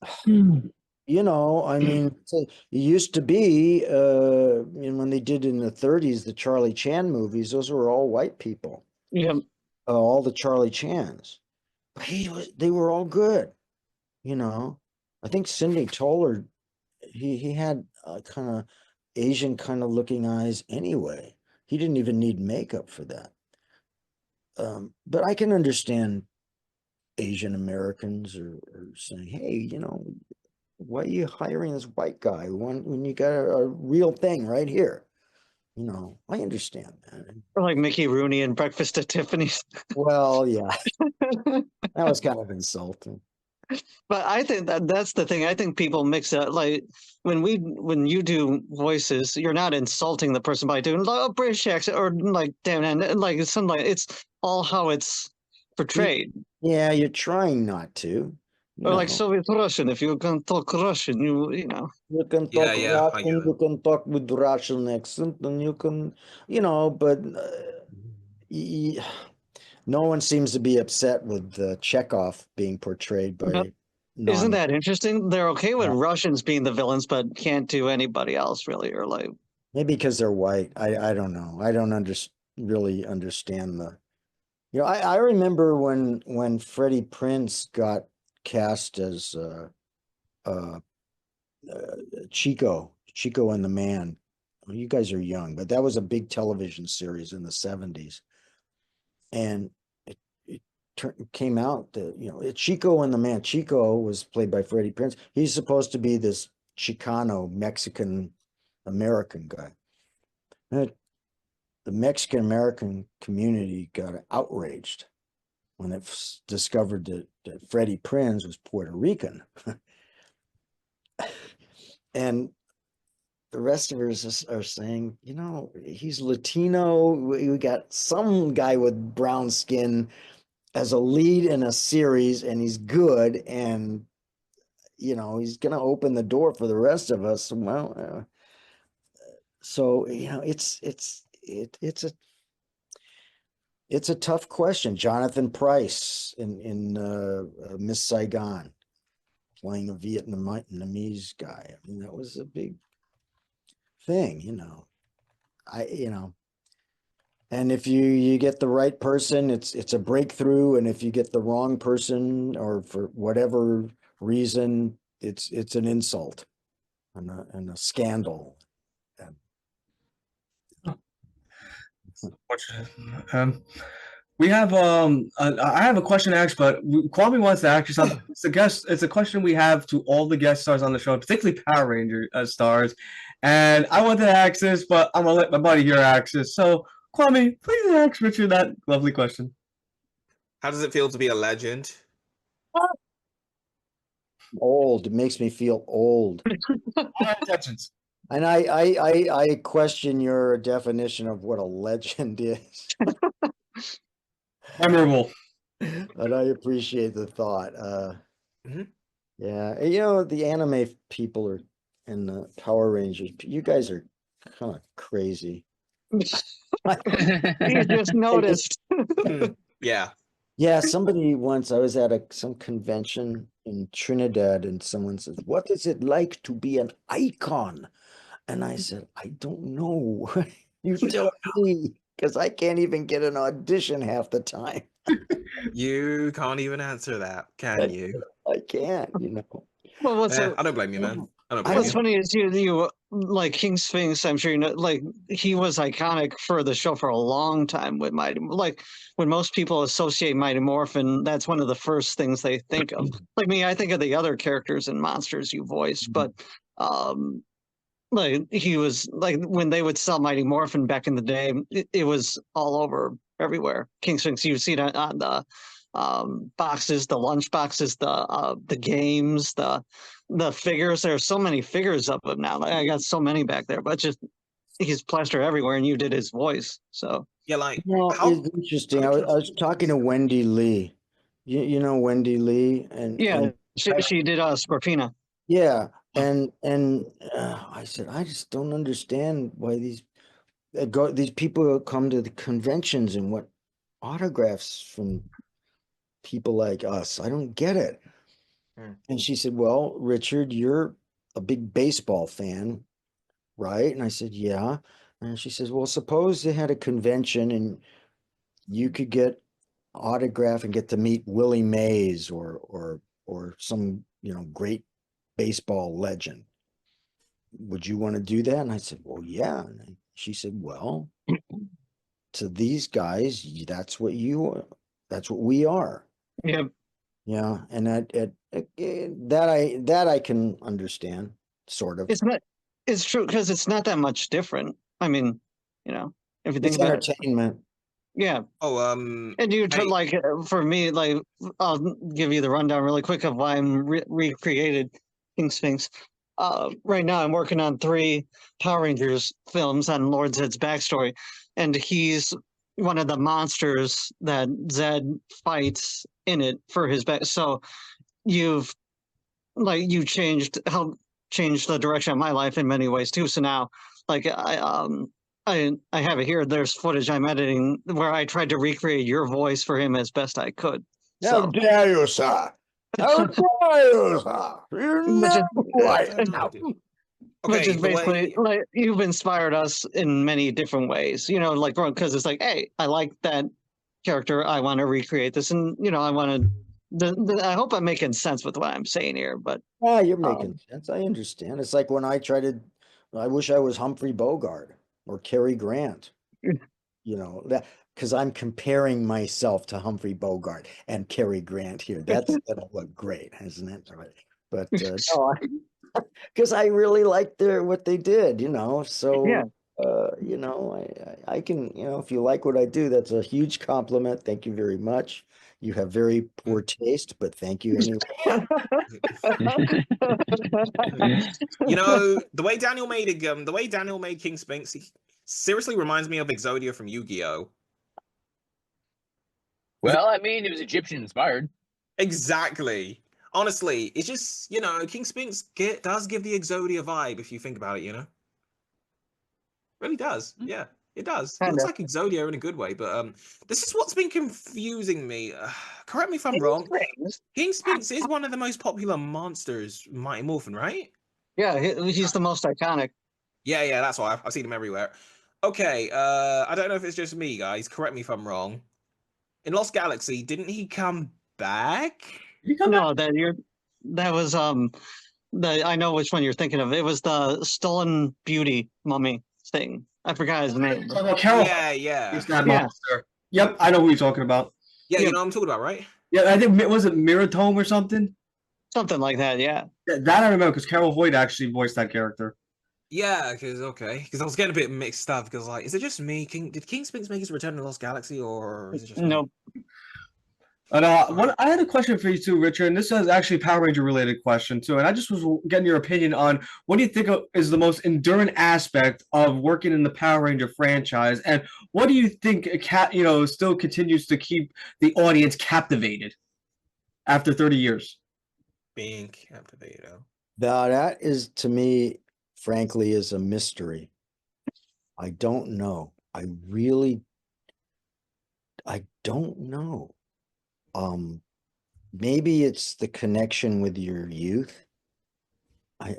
Speaker 5: I mean, it used to be, when they did in the 30s, the Charlie Chan movies, those were all white people,
Speaker 4: Yeah.
Speaker 5: all the Charlie Chans. But they were all good, I think Sidney Toller, he had kind of Asian kind of looking eyes anyway. He didn't even need makeup for that. But I can understand Asian Americans are saying, hey, why are you hiring this white guy when you got a real thing right here? I understand that.
Speaker 4: Or like Mickey Rooney in Breakfast at Tiffany's.
Speaker 5: Well, yeah, that was kind of insulting.
Speaker 4: But I think that's the thing. I think people mix it like when you do voices, you're not insulting the person by doing a British accent or like damn, and like it's something like it's all how it's portrayed.
Speaker 5: Yeah, you're trying not to.
Speaker 4: Or like Soviet Russian, if you can talk Russian, you know.
Speaker 5: You can
Speaker 3: Yeah,
Speaker 5: talk
Speaker 3: yeah, I
Speaker 5: Russian,
Speaker 3: get it.
Speaker 5: you can talk with Russian accent, and you can, but no one seems to be upset with Chekhov being portrayed by
Speaker 4: Isn't
Speaker 5: non.
Speaker 4: that interesting? They're okay with
Speaker 5: Yeah.
Speaker 4: Russians being the villains, but can't do anybody else really, or like
Speaker 5: Maybe because they're white. I don't know. I don't really understand I remember when Freddie Prinze got cast as uh, Chico and the Man. Well, you guys are young, but that was a big television series in the 70s. And it came out that, Chico and the Man. Chico was played by Freddie Prinze. He's supposed to be this Chicano Mexican American guy. And the Mexican American community got outraged when it discovered that Freddie Prinze was Puerto Rican. And the rest of us are saying, he's Latino. We got some guy with brown skin as a lead in a series, and he's good, and he's going to open the door for the rest of us. Well, so it's a It's a tough question. Jonathan Pryce in Miss Saigon, playing a Vietnamese guy. I mean, that was a big thing, you know. And if you get the right person, it's a breakthrough. And if you get the wrong person, or for whatever reason, it's an insult and a scandal.
Speaker 1: Um, we have I have a question to ask, but Kwame wants to ask you something. It's a question we have to all the guest stars on the show, particularly Power Ranger stars. And I wanted to ask this, but I'm gonna let my buddy here ask this. So Kwame, please ask Richard that lovely question.
Speaker 3: How does it feel to be a legend?
Speaker 5: Old. It makes me feel old.
Speaker 1: All intentions.
Speaker 5: And I question your definition of what a legend is.
Speaker 1: Memorable.
Speaker 5: But I appreciate the thought.
Speaker 3: Mhm.
Speaker 5: Yeah, you know, the anime people are and the Power Rangers, you guys are kind of crazy.
Speaker 4: You just noticed.
Speaker 3: Yeah.
Speaker 5: Yeah, somebody once, I was at some convention in Trinidad, and someone says, "What is it like to be an icon?" And I said, "I don't know." You tell me, because I can't even get an audition half the time.
Speaker 3: You can't even answer that, can you?
Speaker 5: I can't, you know.
Speaker 4: Well, what's
Speaker 3: I don't blame you, man. I don't blame
Speaker 4: what's
Speaker 3: you.
Speaker 4: funny is you like King Sphinx. I'm sure you know, like he was iconic for the show for a long time with Mighty. Like when most people associate Mighty Morphin, that's one of the first things they think of. Like me, I think of the other characters and monsters you voiced, but like he was like when they would sell Mighty Morphin back in the day, it was all over everywhere. King Sphinx, you see it on the boxes, the lunch boxes, the games, the figures. There's so many figures of him now. Like, I got so many back there, but just he's plastered everywhere, and you did his voice. So
Speaker 3: Yeah, like
Speaker 5: No,
Speaker 3: how
Speaker 5: it's interesting. I was talking to Wendy Lee. You know Wendy Lee,
Speaker 4: yeah,
Speaker 5: and
Speaker 4: she did Scorpina.
Speaker 5: yeah, and I said, I just don't understand why these people come to the conventions and want autographs from people like us. I don't get it. And she said, "Well, Richard, you're a big baseball fan, right?" And I said, "Yeah." And she says, "Well, suppose they had a convention and you could get autograph and get to meet Willie Mays or some, you know, great baseball legend. Would you want to do that?" And I said, "Well, yeah." And she said, "Well, to these guys, that's what we are."
Speaker 4: Yeah,
Speaker 5: Yeah, and that I can understand, sort of.
Speaker 4: it's not. It's true because it's not that much different. I mean, you know, if you think
Speaker 5: It's
Speaker 4: about it,
Speaker 5: entertainment.
Speaker 4: yeah.
Speaker 3: Oh,
Speaker 4: And you took
Speaker 3: hey,
Speaker 4: like for me, like I'll give you the rundown really quick of why I'm recreated King Sphinx. Right now, I'm working on 3 Power Rangers films on Lord Zed's backstory, and he's one of the monsters that Zed fights in it for his back. So you've you helped change the direction of my life in many ways too. So now, like I have it here. There's footage I'm editing where I tried to recreate your voice for him as best I could.
Speaker 5: How
Speaker 4: So,
Speaker 5: dare you, sir? How dare you, sir? You
Speaker 4: which
Speaker 5: know
Speaker 4: is
Speaker 5: who I am.
Speaker 4: which
Speaker 3: okay,
Speaker 4: is
Speaker 3: the
Speaker 4: basically
Speaker 3: way
Speaker 4: like you've inspired us in many different ways. You know, like because it's like, hey, I like that character. I want to recreate this, and you know, I want to. I hope I'm making sense with what I'm saying here, but
Speaker 5: Yeah, you're making sense. I understand. It's like when I wish I was Humphrey Bogart or Cary Grant, you know, that because I'm comparing myself to Humphrey Bogart and Cary Grant here. That'll look great, isn't it? Right. But no, because I really liked what they did, you know. So
Speaker 4: yeah.
Speaker 5: you know, I can, you know, if you like what I do, that's a huge compliment. Thank you very much. You have very poor taste, but thank you anyway.
Speaker 3: you know the way Daniel made King Sphinx, he seriously reminds me of Exodia from Yu-Gi-Oh.
Speaker 2: Well, I mean, it was Egyptian inspired.
Speaker 3: Exactly. Honestly, it's just, you know, King Sphinx does give the Exodia vibe if you think about it, you know. Really does. Yeah. It does. It
Speaker 4: Kinda.
Speaker 3: looks like Exodia in a good way, but this is what's been confusing me. Correct me if I'm wrong. King Sphinx is one of the most popular monsters, Mighty Morphin, right?
Speaker 4: Yeah, he's the most iconic.
Speaker 3: Yeah, that's why I've seen him everywhere. Okay, I don't know if it's just me, guys. Correct me if I'm wrong. In Lost Galaxy, didn't he come back?
Speaker 1: Did he come back?
Speaker 4: No, that was I know which one you're thinking of. It was the Stolen Beauty mummy thing. I forgot his name.
Speaker 1: Talking about Carol.
Speaker 3: Yeah.
Speaker 1: It's that
Speaker 4: Yeah.
Speaker 1: monster. Yep, I know who you're talking about.
Speaker 3: Yeah,
Speaker 4: Yeah.
Speaker 3: you know what I'm talking about, right?
Speaker 1: Yeah, I think was it Miratome or something?
Speaker 4: Something like that, yeah.
Speaker 1: That I remember because Carol Hoyt actually voiced that character.
Speaker 3: Yeah, because I was getting a bit mixed up because like, is it just me? Did King Sphinx make his return to Lost Galaxy, or is it just me?
Speaker 4: Nope.
Speaker 1: And I had a question for you too, Richard, and this is actually a Power Ranger related question too. And I just was getting your opinion on what do you think is the most enduring aspect of working in the Power Ranger franchise, and what do you think still continues to keep the audience captivated after 30 years?
Speaker 3: Being captivated.
Speaker 5: Now, that is, to me, frankly, is a mystery. I don't know. I don't know. Maybe it's the connection with your youth. I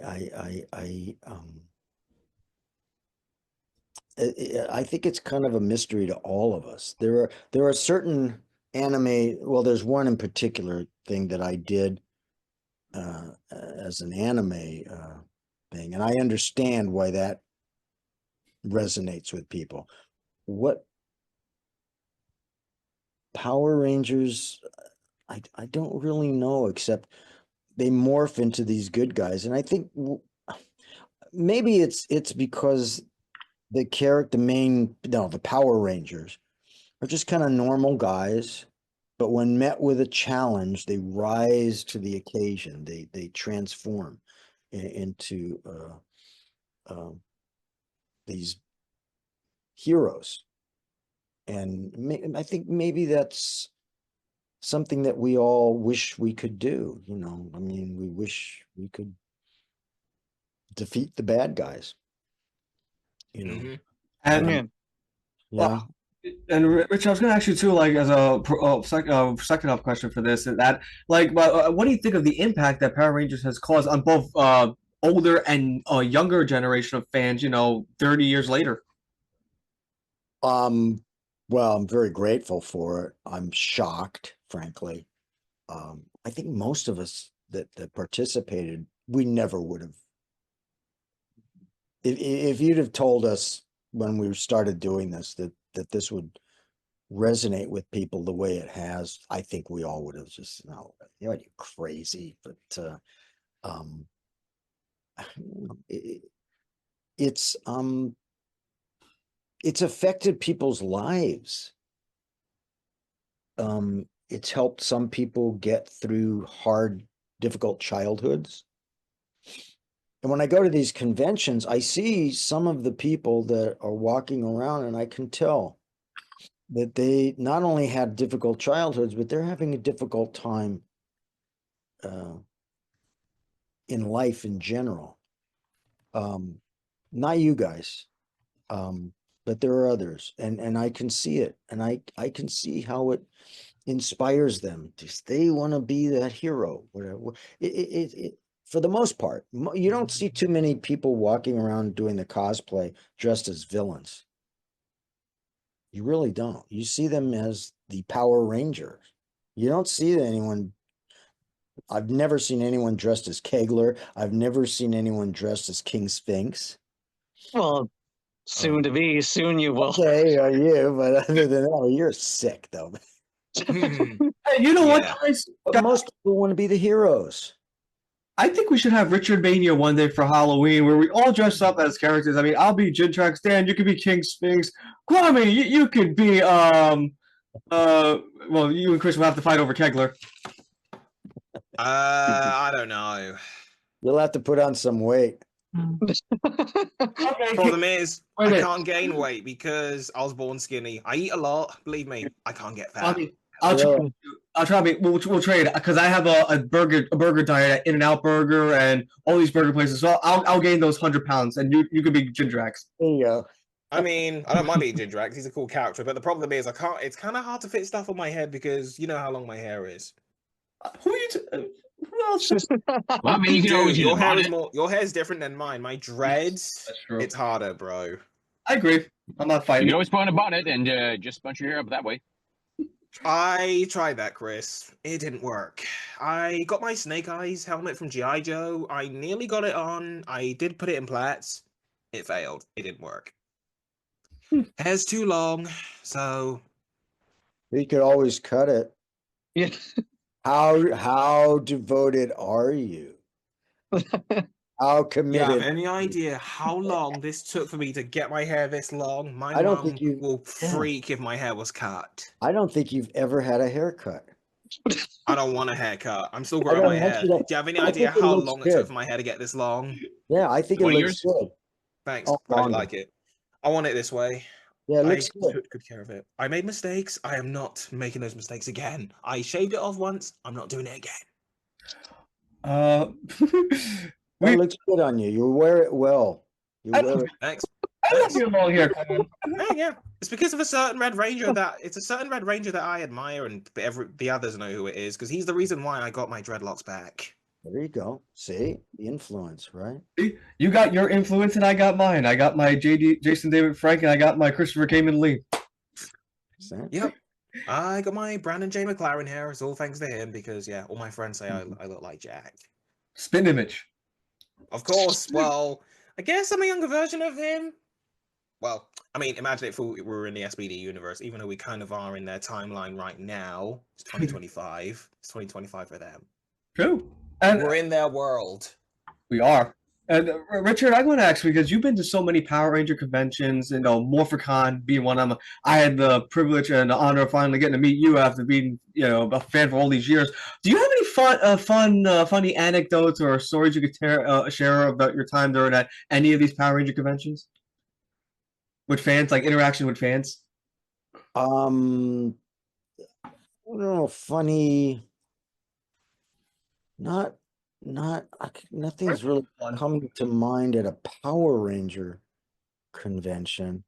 Speaker 5: think it's kind of a mystery to all of us. There are certain anime. Well, there's one in particular thing that I did as an anime thing, and I understand why that resonates with people. What Power Rangers, I don't really know, except they morph into these good guys, and I think maybe it's because the Power Rangers are just kind of normal guys, but when met with a challenge, they rise to the occasion. They transform into these heroes. And I think maybe that's something that we all wish we could do. I mean, we wish we could defeat the bad guys.
Speaker 3: Mhm.
Speaker 1: And
Speaker 4: Yeah.
Speaker 5: Yeah.
Speaker 1: And Rich, I was going to ask you too, like as a second up question for this, and that, like, what do you think of the impact that Power Rangers has caused on both older and younger generation of fans? 30 years later.
Speaker 5: Well, I'm very grateful for it. I'm shocked, frankly. I think most of us that participated, we never would have. If you'd have told us when we started doing this that this would resonate with people the way it has, I think we all would have just, no, you're crazy. But it's affected people's lives. It's helped some people get through hard, difficult childhoods. And when I go to these conventions, I see some of the people that are walking around, and I can tell that they not only had difficult childhoods, but they're having a difficult time in life in general. Not you guys, but there are others, and I can see it, and I can see how it inspires them. They want to be that hero. Whatever. For the most part, you don't see too many people walking around doing the cosplay dressed as villains. You really don't. You see them as the Power Rangers. You don't see anyone. I've never seen anyone dressed as Kegler. I've never seen anyone dressed as King Sphinx.
Speaker 4: Well, soon you will.
Speaker 5: Okay, are you? But other than that, you're sick, though.
Speaker 1: Hey, you know what,
Speaker 3: Yeah.
Speaker 1: guys?
Speaker 5: But most people want to be the heroes.
Speaker 1: I think we should have Richard Mania one day for Halloween, where we all dress up as characters. I mean, I'll be Jintrax Dan. You could be King Sphinx. Kwame, you could be well, you and Chris will have to fight over Kegler.
Speaker 3: I don't know.
Speaker 5: You'll have to put on some weight.
Speaker 1: Okay.
Speaker 3: Problem is,
Speaker 1: Wait a
Speaker 3: I
Speaker 1: minute.
Speaker 3: can't gain weight because I was born skinny. I eat a lot. Believe me, I can't get fat.
Speaker 1: I'll try. We'll trade because I have a burger diet at In-N-Out Burger and all these burger places. So I'll gain those 100 pounds, and you could be Jindrax.
Speaker 5: There you go.
Speaker 3: I mean, I don't mind being Ginger X. He's a cool character, but the problem is I can't. It's kind of hard to fit stuff on my head because you know how long my hair is.
Speaker 1: Who are you? Who else?
Speaker 2: Well, I mean, you can always
Speaker 3: Dude,
Speaker 2: use
Speaker 3: your
Speaker 2: a
Speaker 3: hair is
Speaker 2: bonnet.
Speaker 3: more. Your hair is different than mine. My dreads.
Speaker 1: That's true.
Speaker 3: It's harder, bro.
Speaker 1: I agree. I'm not
Speaker 2: You
Speaker 1: fighting.
Speaker 2: can always put on a bonnet and just bunch your hair up that way.
Speaker 3: I tried that, Chris. It didn't work. I got my Snake Eyes helmet from G.I. Joe. I nearly got it on. I did put it in plaits. It failed. It didn't work. Hair's too long, so
Speaker 5: You could always cut it.
Speaker 4: Yeah.
Speaker 5: How devoted are you? How
Speaker 3: you have
Speaker 5: committed?
Speaker 3: any idea how long this took for me to get my hair this long? My
Speaker 5: I don't
Speaker 3: mum
Speaker 5: think you-
Speaker 3: will
Speaker 5: yeah.
Speaker 3: freak if my hair was cut.
Speaker 5: I don't think you've ever had a haircut.
Speaker 3: I don't want a haircut. I'm still
Speaker 5: I
Speaker 3: growing
Speaker 5: don't
Speaker 3: my
Speaker 5: want
Speaker 3: hair.
Speaker 5: you
Speaker 3: Do
Speaker 5: to-
Speaker 3: you have any
Speaker 5: I
Speaker 3: idea
Speaker 5: think it
Speaker 3: how
Speaker 5: looks
Speaker 3: long it took
Speaker 5: good.
Speaker 3: for my hair to get this long?
Speaker 5: Yeah, I think it
Speaker 2: 20
Speaker 5: looks
Speaker 2: years?
Speaker 5: good.
Speaker 3: Thanks.
Speaker 5: Oh,
Speaker 3: I
Speaker 5: longer.
Speaker 3: like it. I want it this way.
Speaker 5: Yeah, it
Speaker 3: I
Speaker 5: looks good.
Speaker 3: took good care of it. I made mistakes. I am not making those mistakes again. I shaved it off once. I'm not doing it again.
Speaker 5: That
Speaker 1: We,
Speaker 5: looks good on you. You wear it well. You
Speaker 1: I
Speaker 5: wear
Speaker 1: love,
Speaker 5: it.
Speaker 3: Thanks.
Speaker 1: I love
Speaker 3: Thanks.
Speaker 1: your long hair, Colin.
Speaker 3: Yeah. It's because of a certain Red Ranger that it's a certain Red Ranger that I admire, and the others know who it is because he's the reason why I got my dreadlocks back.
Speaker 5: There you go. See the influence, right?
Speaker 1: You got your influence and I got mine. I got my Jason David Frank and I got my Christopher Kamen Lee.
Speaker 5: See?
Speaker 3: Yep. I got my Brandon J. McLaren hair. It's all thanks to him because yeah, all my friends say I look like Jack.
Speaker 1: Spin image.
Speaker 3: Of course. Well, I guess I'm a younger version of him. Well, I mean, imagine if we were in the SBD universe, even though we kind of are in their timeline right now. It's 2025. It's 2025 for them.
Speaker 1: True. And
Speaker 3: We're in their world.
Speaker 1: we are. And Richard, I want to ask because you've been to so many Power Ranger conventions, Morphicon being one of them. I had the privilege and the honor of finally getting to meet you after being, a fan for all these years. Do you have any funny anecdotes or stories you could share about your time during any of these Power Ranger conventions with fans, like interaction with fans?
Speaker 5: I don't know, funny. Nothing's really coming to mind at a Power Ranger convention.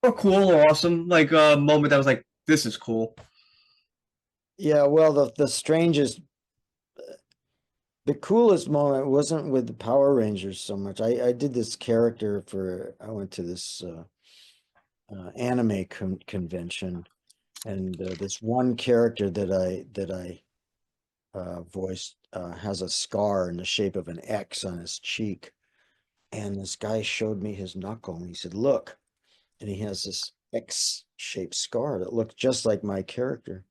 Speaker 1: Or cool or awesome, like a moment that was like, this is cool.
Speaker 5: Yeah, well, the strangest, the coolest moment wasn't with the Power Rangers so much. I did this character I went to this anime convention, and this one character that I voiced has a scar in the shape of an X on his cheek. And this guy showed me his knuckle and he said, look, and he has this X-shaped scar that looked just like my character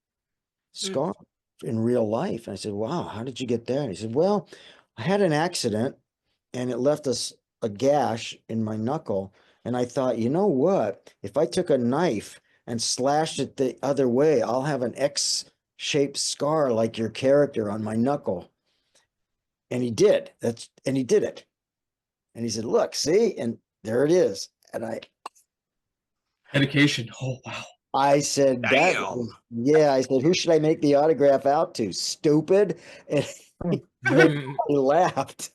Speaker 5: scar in real life. And I said, wow, how did you get that? He said, well, I had an accident and it left a gash in my knuckle. And I thought, you know what? If I took a knife and slashed it the other way, I'll have an X-shaped scar like your character on my knuckle. And he did. And he did it. And he said, look, see? And there it is. And
Speaker 1: Dedication. Oh, wow.
Speaker 5: I said, I said, who should I make the autograph out to? Stupid. And he laughed.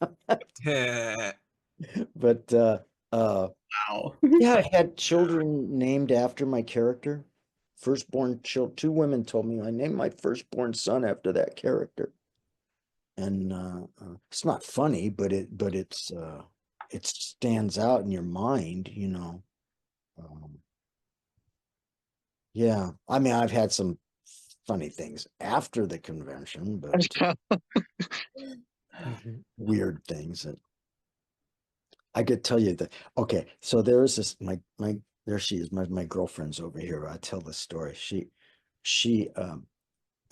Speaker 5: But
Speaker 1: Wow.
Speaker 5: yeah, I had children named after my character. Firstborn two women told me I named my firstborn son after that character. And it's not funny, but it stands out in your mind, yeah, I mean, I've had some funny things after the convention, but weird things that I could tell you that. Okay, so there is this there she is, my girlfriend's over here. I tell this story. She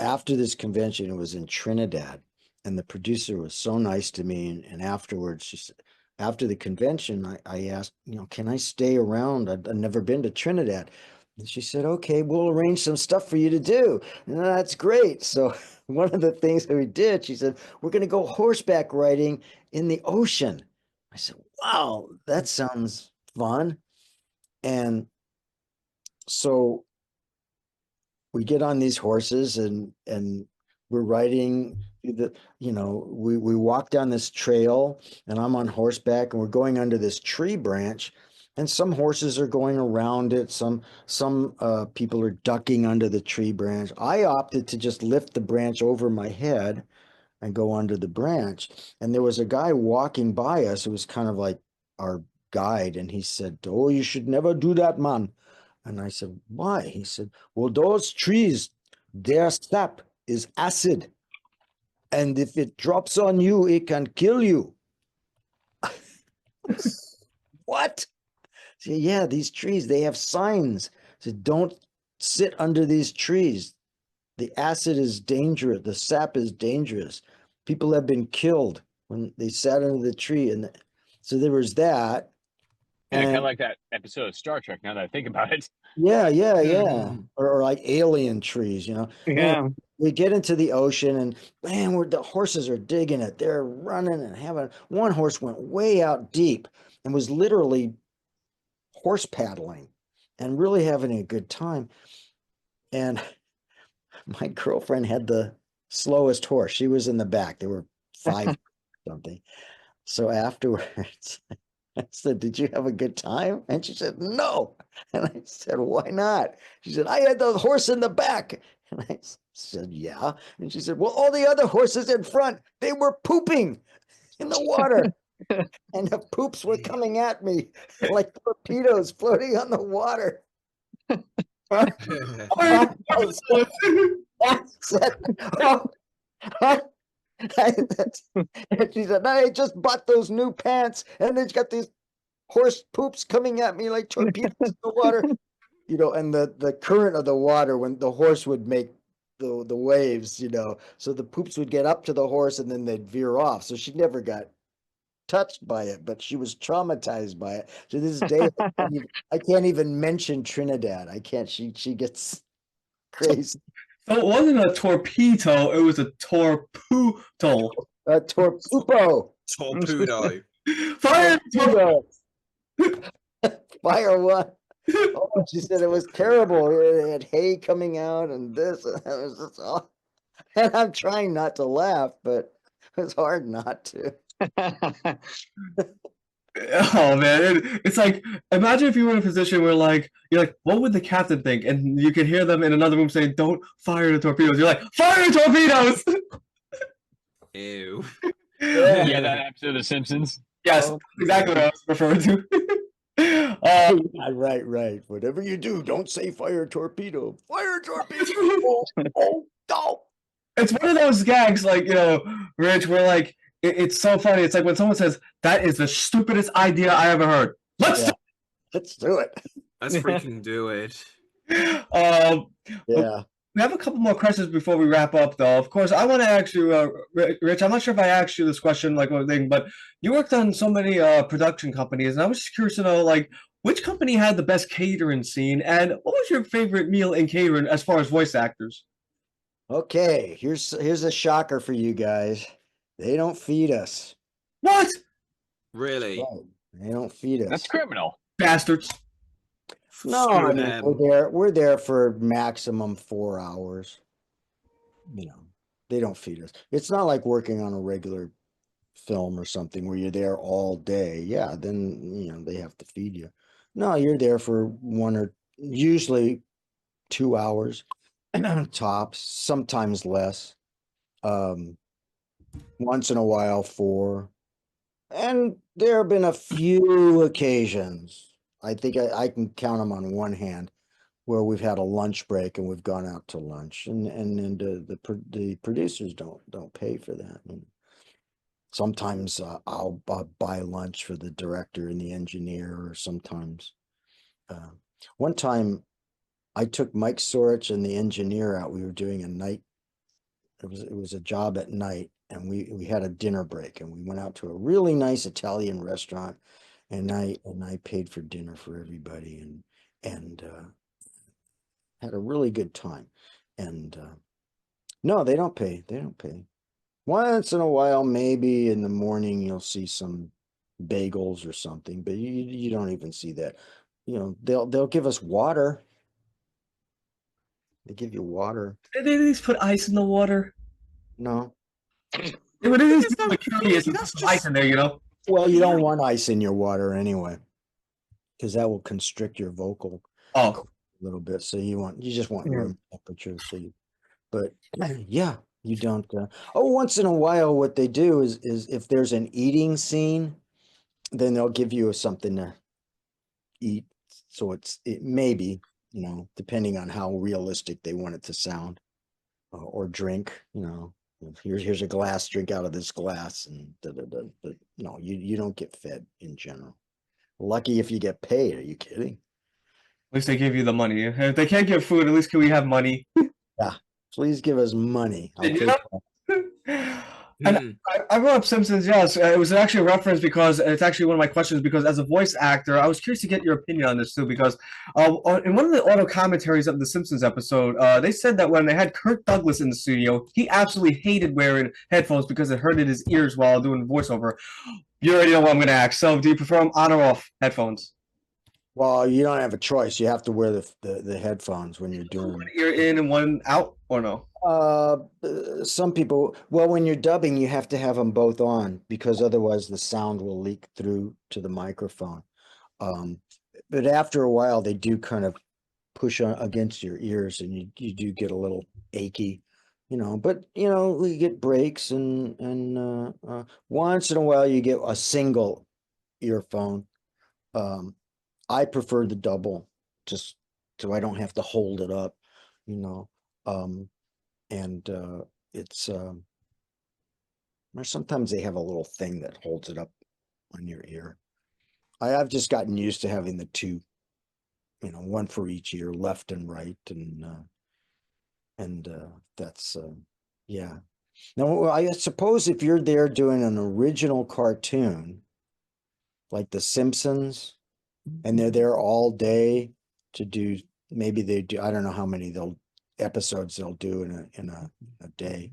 Speaker 5: after this convention, it was in Trinidad, and the producer was so nice to me. And afterwards, she said, after the convention, I asked, can I stay around? I've never been to Trinidad. And she said, okay, we'll arrange some stuff for you to do. And that's great. So one of the things that we did, she said, we're going to go horseback riding in the ocean. I said, wow, that sounds fun. And so we get on these horses and we're riding we walk down this trail and I'm on horseback and we're going under this tree branch And some horses are going around it. Some people are ducking under the tree branch. I opted to just lift the branch over my head and go under the branch. And there was a guy walking by us who was kind of like our guide, and he said, "Oh, you should never do that, man." And I said, "Why?" He said, "Well, those trees, their sap is acid. And if it drops on you, it can kill you." What? So, yeah, these trees, they have signs. So don't sit under these trees. The acid is dangerous. The sap is dangerous. People have been killed when they sat under the tree. And so there was that.
Speaker 2: Yeah, kind of
Speaker 5: And
Speaker 2: like that episode of Star Trek. Now that I think about it.
Speaker 5: yeah. Or like alien trees, you know.
Speaker 4: Yeah.
Speaker 5: And we get into the ocean and man, the horses are digging it. They're running and having one horse went way out deep and was literally horse paddling and really having a good time. And my girlfriend had the slowest horse. She was in the back. There were 5 something. So afterwards, I said, "Did you have a good time?" And she said, "No." And I said, "Why not?" She said, "I had the horse in the back." And I said, "Yeah." And she said, "Well, all the other horses in front, they were pooping in the water." And the poops were coming at me like torpedoes floating on the water. I said, "Oh." And she said, "I just bought those new pants, and it's got these horse poops coming at me like torpedoes in the water." You know, and the current of the water when the horse would make the waves, you know, so the poops would get up to the horse and then they'd veer off. So she never got touched by it, but she was traumatized by it. To this day, I can't even mention Trinidad. I can't. She gets crazy.
Speaker 1: So it wasn't a torpedo, it was a torpedo.
Speaker 5: Torpedo.
Speaker 3: Torpedo.
Speaker 1: Fire torpedo!
Speaker 5: Fire what? Oh, she said it was terrible. It had hay coming out and this. And it was just all, and I'm trying not to laugh, but it's hard not to.
Speaker 1: Oh man, it's like imagine if you were in a position where like you're like, what would the captain think? And you could hear them in another room saying, "Don't fire the torpedoes." You're like, "Fire torpedoes!"
Speaker 3: Ew.
Speaker 2: Yeah, that episode of The Simpsons.
Speaker 1: Yes,
Speaker 5: Oh.
Speaker 1: exactly what I was referring to.
Speaker 5: Yeah, right. Whatever you do, don't say fire torpedo. Fire torpedo. Oh, no.
Speaker 1: It's one of those gags, like, you know, Rich, where like it's so funny. It's like when someone says, "That is the stupidest idea I ever heard."
Speaker 5: Yeah. Let's do it.
Speaker 3: Let's freaking do it.
Speaker 1: Um,
Speaker 5: Yeah.
Speaker 1: we have a couple more questions before we wrap up, though. Of course, I want to ask you, Rich. I'm not sure if I asked you this question, like one thing, but you worked on so many production companies, and I was just curious to know, like, which company had the best catering scene, and what was your favorite meal in catering as far as voice actors?
Speaker 5: Okay, here's a shocker for you guys. They don't feed us.
Speaker 1: What
Speaker 3: Really?
Speaker 5: Right. They don't feed us.
Speaker 2: That's criminal.
Speaker 1: bastards?
Speaker 5: No,
Speaker 3: Screw
Speaker 5: I mean,
Speaker 3: them.
Speaker 5: we're there for maximum 4 hours. You know, they don't feed us. It's not like working on a regular film or something where you're there all day. Yeah, then you know they have to feed you. No, you're there for usually 2 hours tops, sometimes less. Once in a while 4. And there have been a few occasions, I think I can count them on one hand, where we've had a lunch break and we've gone out to lunch, and the producers don't pay for that. And sometimes I'll buy lunch for the director and the engineer, or sometimes. One time, I took Mike Sorich and the engineer out. We were doing a night. It was a job at night, and we had a dinner break, and we went out to a really nice Italian restaurant, and I paid for dinner for everybody, and had a really good time. And no, they don't pay. They don't pay. Once in a while, maybe in the morning, you'll see some bagels or something, but you don't even see that. You know, they'll give us water. They give you water.
Speaker 1: Did they at least put ice in the water?
Speaker 5: No.
Speaker 1: They would at least be curious and put some ice in there, you know?
Speaker 5: Well, you don't want ice in your water anyway. because that will constrict your vocal
Speaker 1: Oh,
Speaker 5: a little bit. So you just want
Speaker 1: Yeah.
Speaker 5: room temperature. So but yeah, you don't. Once in a while, what they do is if there's an eating scene, then they'll give you something to eat. So it maybe, depending on how realistic they want it to sound, or drink, here's a glass, drink out of this glass, and but no, you don't get fed in general. Lucky if you get paid. Are you kidding?
Speaker 1: at least they give you the money. If they can't give food, at least can we have money?
Speaker 5: Yeah, please give us money. I'll
Speaker 1: And,
Speaker 5: take that.
Speaker 1: and
Speaker 3: Hmm.
Speaker 1: I brought up Simpsons. Yes, it was actually a reference because it's actually one of my questions. Because as a voice actor, I was curious to get your opinion on this too. Because in one of the auto commentaries of the Simpsons episode, they said that when they had Kirk Douglas in the studio, he absolutely hated wearing headphones because it hurted his ears while doing voiceover. You already know what I'm going to ask. So, do you prefer them on or off headphones?
Speaker 5: Well, you don't have a choice. You have to wear the headphones when you're doing.
Speaker 1: One ear in and one out, or no?
Speaker 5: Some people, well, when you're dubbing, you have to have them both on because otherwise the sound will leak through to the microphone. But after a while, they do kind of push on against your ears, and you do get a little achy, But we get breaks, and once in a while you get a single earphone. I prefer the double, just so I don't have to hold it up, you know. Um, and it's or sometimes they have a little thing that holds it up on your ear. I've just gotten used to having the two, one for each ear, left and right, and that's yeah. Now I suppose if you're there doing an original cartoon like The Simpsons, and they're there all day to do, maybe they do, I don't know how many episodes they'll do in a day.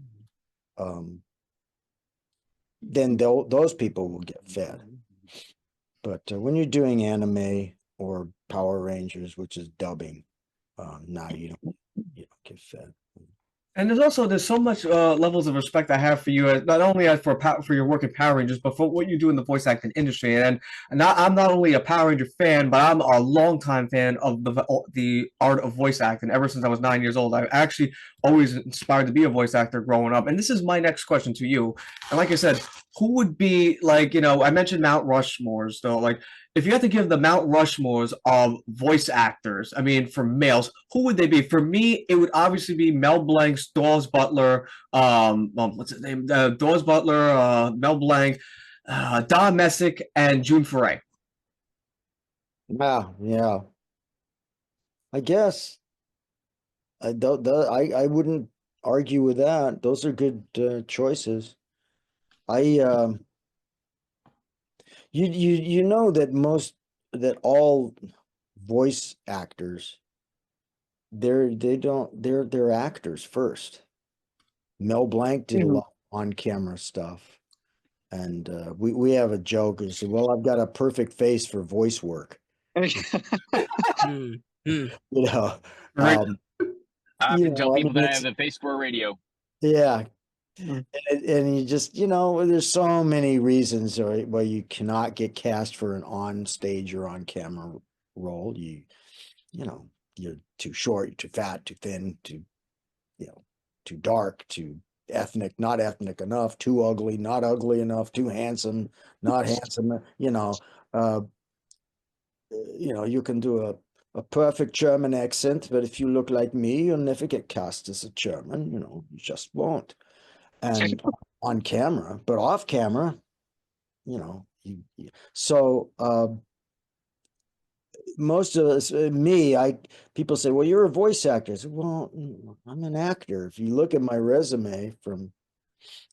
Speaker 5: Then those people will get fed. But when you're doing anime or Power Rangers, which is dubbing, now you don't get fed.
Speaker 1: And there's so much levels of respect I have for you, not only for your work in Power Rangers, but for what you do in the voice acting industry. And I'm not only a Power Ranger fan, but I'm a longtime fan of the art of voice acting. Ever since I was 9 years old, I actually always inspired to be a voice actor growing up. And this is my next question to you. And like I said, who would be like, I mentioned Mount Rushmores, though, like if you had to give the Mount Rushmores of voice actors, I mean, for males, who would they be? For me, it would obviously be Mel Blanc's Dawes Butler, what's his name? Dawes Butler, Mel Blanc, Don Messick, and June Foray.
Speaker 5: Yeah. I guess I wouldn't argue with that. Those are good choices. You know that all voice actors, they're actors first. Mel Blanc did a lot on camera stuff, and we have a joke. Is, well, I've got a perfect face for voice work.
Speaker 3: Hmm. Hmm.
Speaker 1: Right.
Speaker 2: I often tell
Speaker 5: I
Speaker 2: people
Speaker 5: mean,
Speaker 2: that I have the face for a radio.
Speaker 5: yeah. And you just, there's so many reasons why you cannot get cast for an on stage or on camera role. You're too short, you're too fat, too thin, too dark, too ethnic, not ethnic enough, too ugly, not ugly enough, too handsome, not handsome. You can do a perfect German accent, but if you look like me, you'll never get cast as a German. You just won't. And on camera, but off camera, so most of us, people say, well, you're a voice actor. I say, well, I'm an actor. If you look at my resume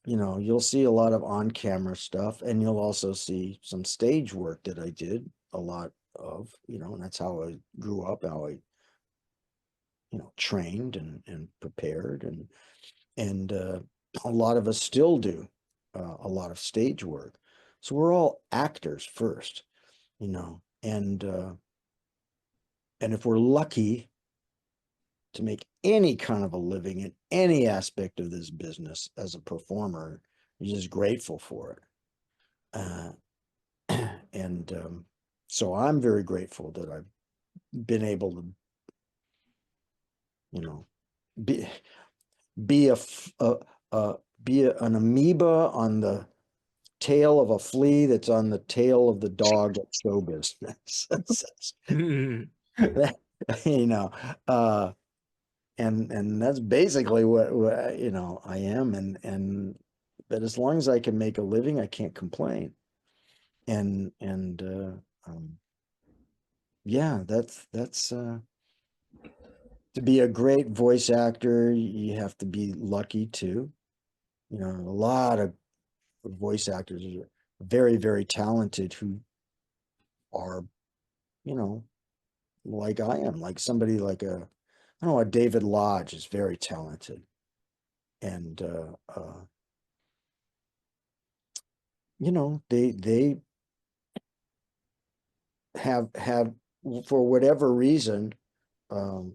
Speaker 5: you'll see a lot of on camera stuff, and you'll also see some stage work that I did a lot of, and that's how I grew up, how I, trained and prepared, and a lot of us still do a lot of stage work. So we're all actors first, and if we're lucky to make any kind of a living in any aspect of this business as a performer, you're just grateful for it. And So I'm very grateful that I've been able to, you know, be be a, f- be an amoeba on the tail of a flea that's on the tail of the dog at show business. You know, and that's basically what I am, and but as long as I can make a living, I can't complain. And yeah, that's to be a great voice actor, you have to be lucky too. You know, a lot of voice actors are very, very talented who are, you know, like I am, like somebody like I don't know, a David Lodge is very talented. And you know, they have for whatever reason, um,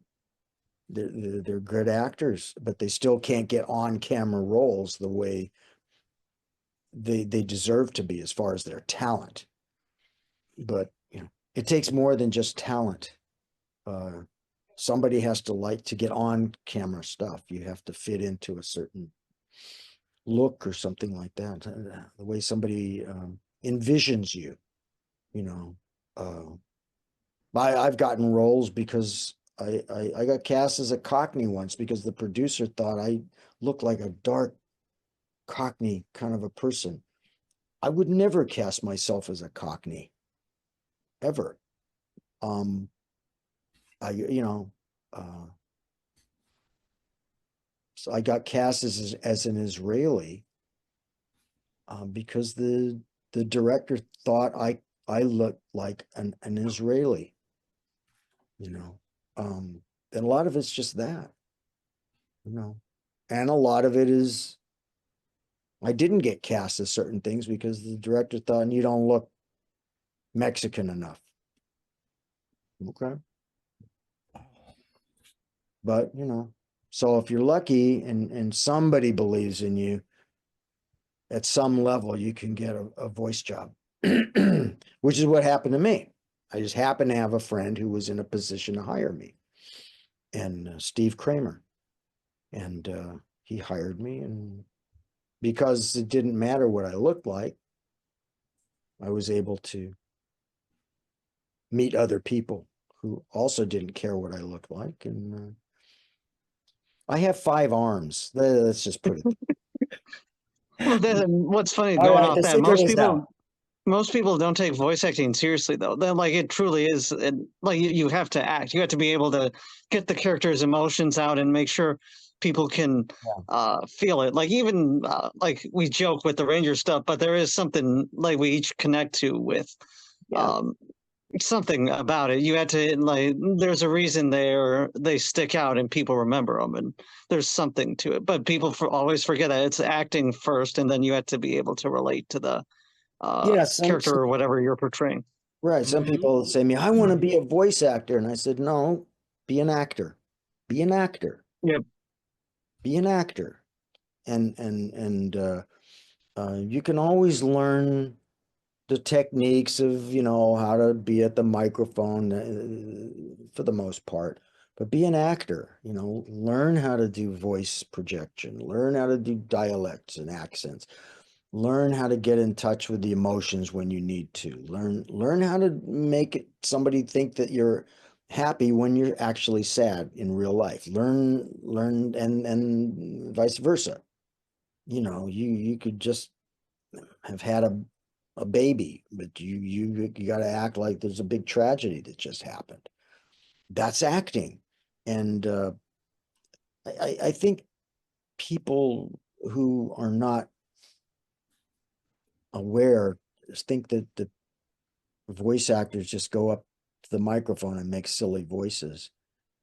Speaker 5: they're good actors, but they still can't get on camera roles the way they deserve to be as far as their talent. But you know, it takes more than just talent. Somebody has to like to get on camera stuff. You have to fit into a certain look or something like that. The way somebody envisions you, you know. I've gotten roles because I got cast as a Cockney once because the producer thought I looked like a dark Cockney kind of a person. I would never cast myself as a Cockney, ever. You know, so I got cast as an Israeli because the director thought I looked like an Israeli, you know. And a lot of it's just that, you know, and a lot of it is I didn't get cast as certain things because the director thought you don't look Mexican enough. Okay. But, you know, so if you're lucky and somebody believes in you, at some level, you can get a voice job, which is what happened to me. I just happened to have a friend who was in a position to hire me, and Steve Kramer. And he hired me, and because it didn't matter what I looked like, I was able to meet other people who also didn't care what I looked like. And I have 5 arms. Let's just put it.
Speaker 4: Well, what's funny
Speaker 5: All
Speaker 4: going
Speaker 5: right,
Speaker 4: off
Speaker 5: the
Speaker 4: that
Speaker 5: secret is out.
Speaker 4: most people don't take voice acting seriously though. Then like it truly is like you have to act. You have to be able to get the character's emotions out and make sure people can feel it. Like even like we joke with the Ranger stuff, but there is something like we each connect to with um something about it. You had to like there's a reason they stick out and people remember them, and there's something to it. But people always forget that it's acting first, and then you have to be able to relate to the
Speaker 5: Yeah,
Speaker 4: character or whatever you're portraying.
Speaker 5: right. Some people say to me, I want to be a voice actor. And I said, no, be an actor. Be an actor.
Speaker 4: Yep.
Speaker 5: Be an actor. And you can always learn the techniques of, you know, how to be at the microphone for the most part. But be an actor, you know, learn how to do voice projection, learn how to do dialects and accents, learn how to get in touch with the emotions when you need to, learn how to make somebody think that you're happy when you're actually sad in real life. Learn and vice versa. You know, you could just have had a baby, but you got to act like there's a big tragedy that just happened. That's acting. And I think people who are not aware think that the voice actors just go up to the microphone and make silly voices.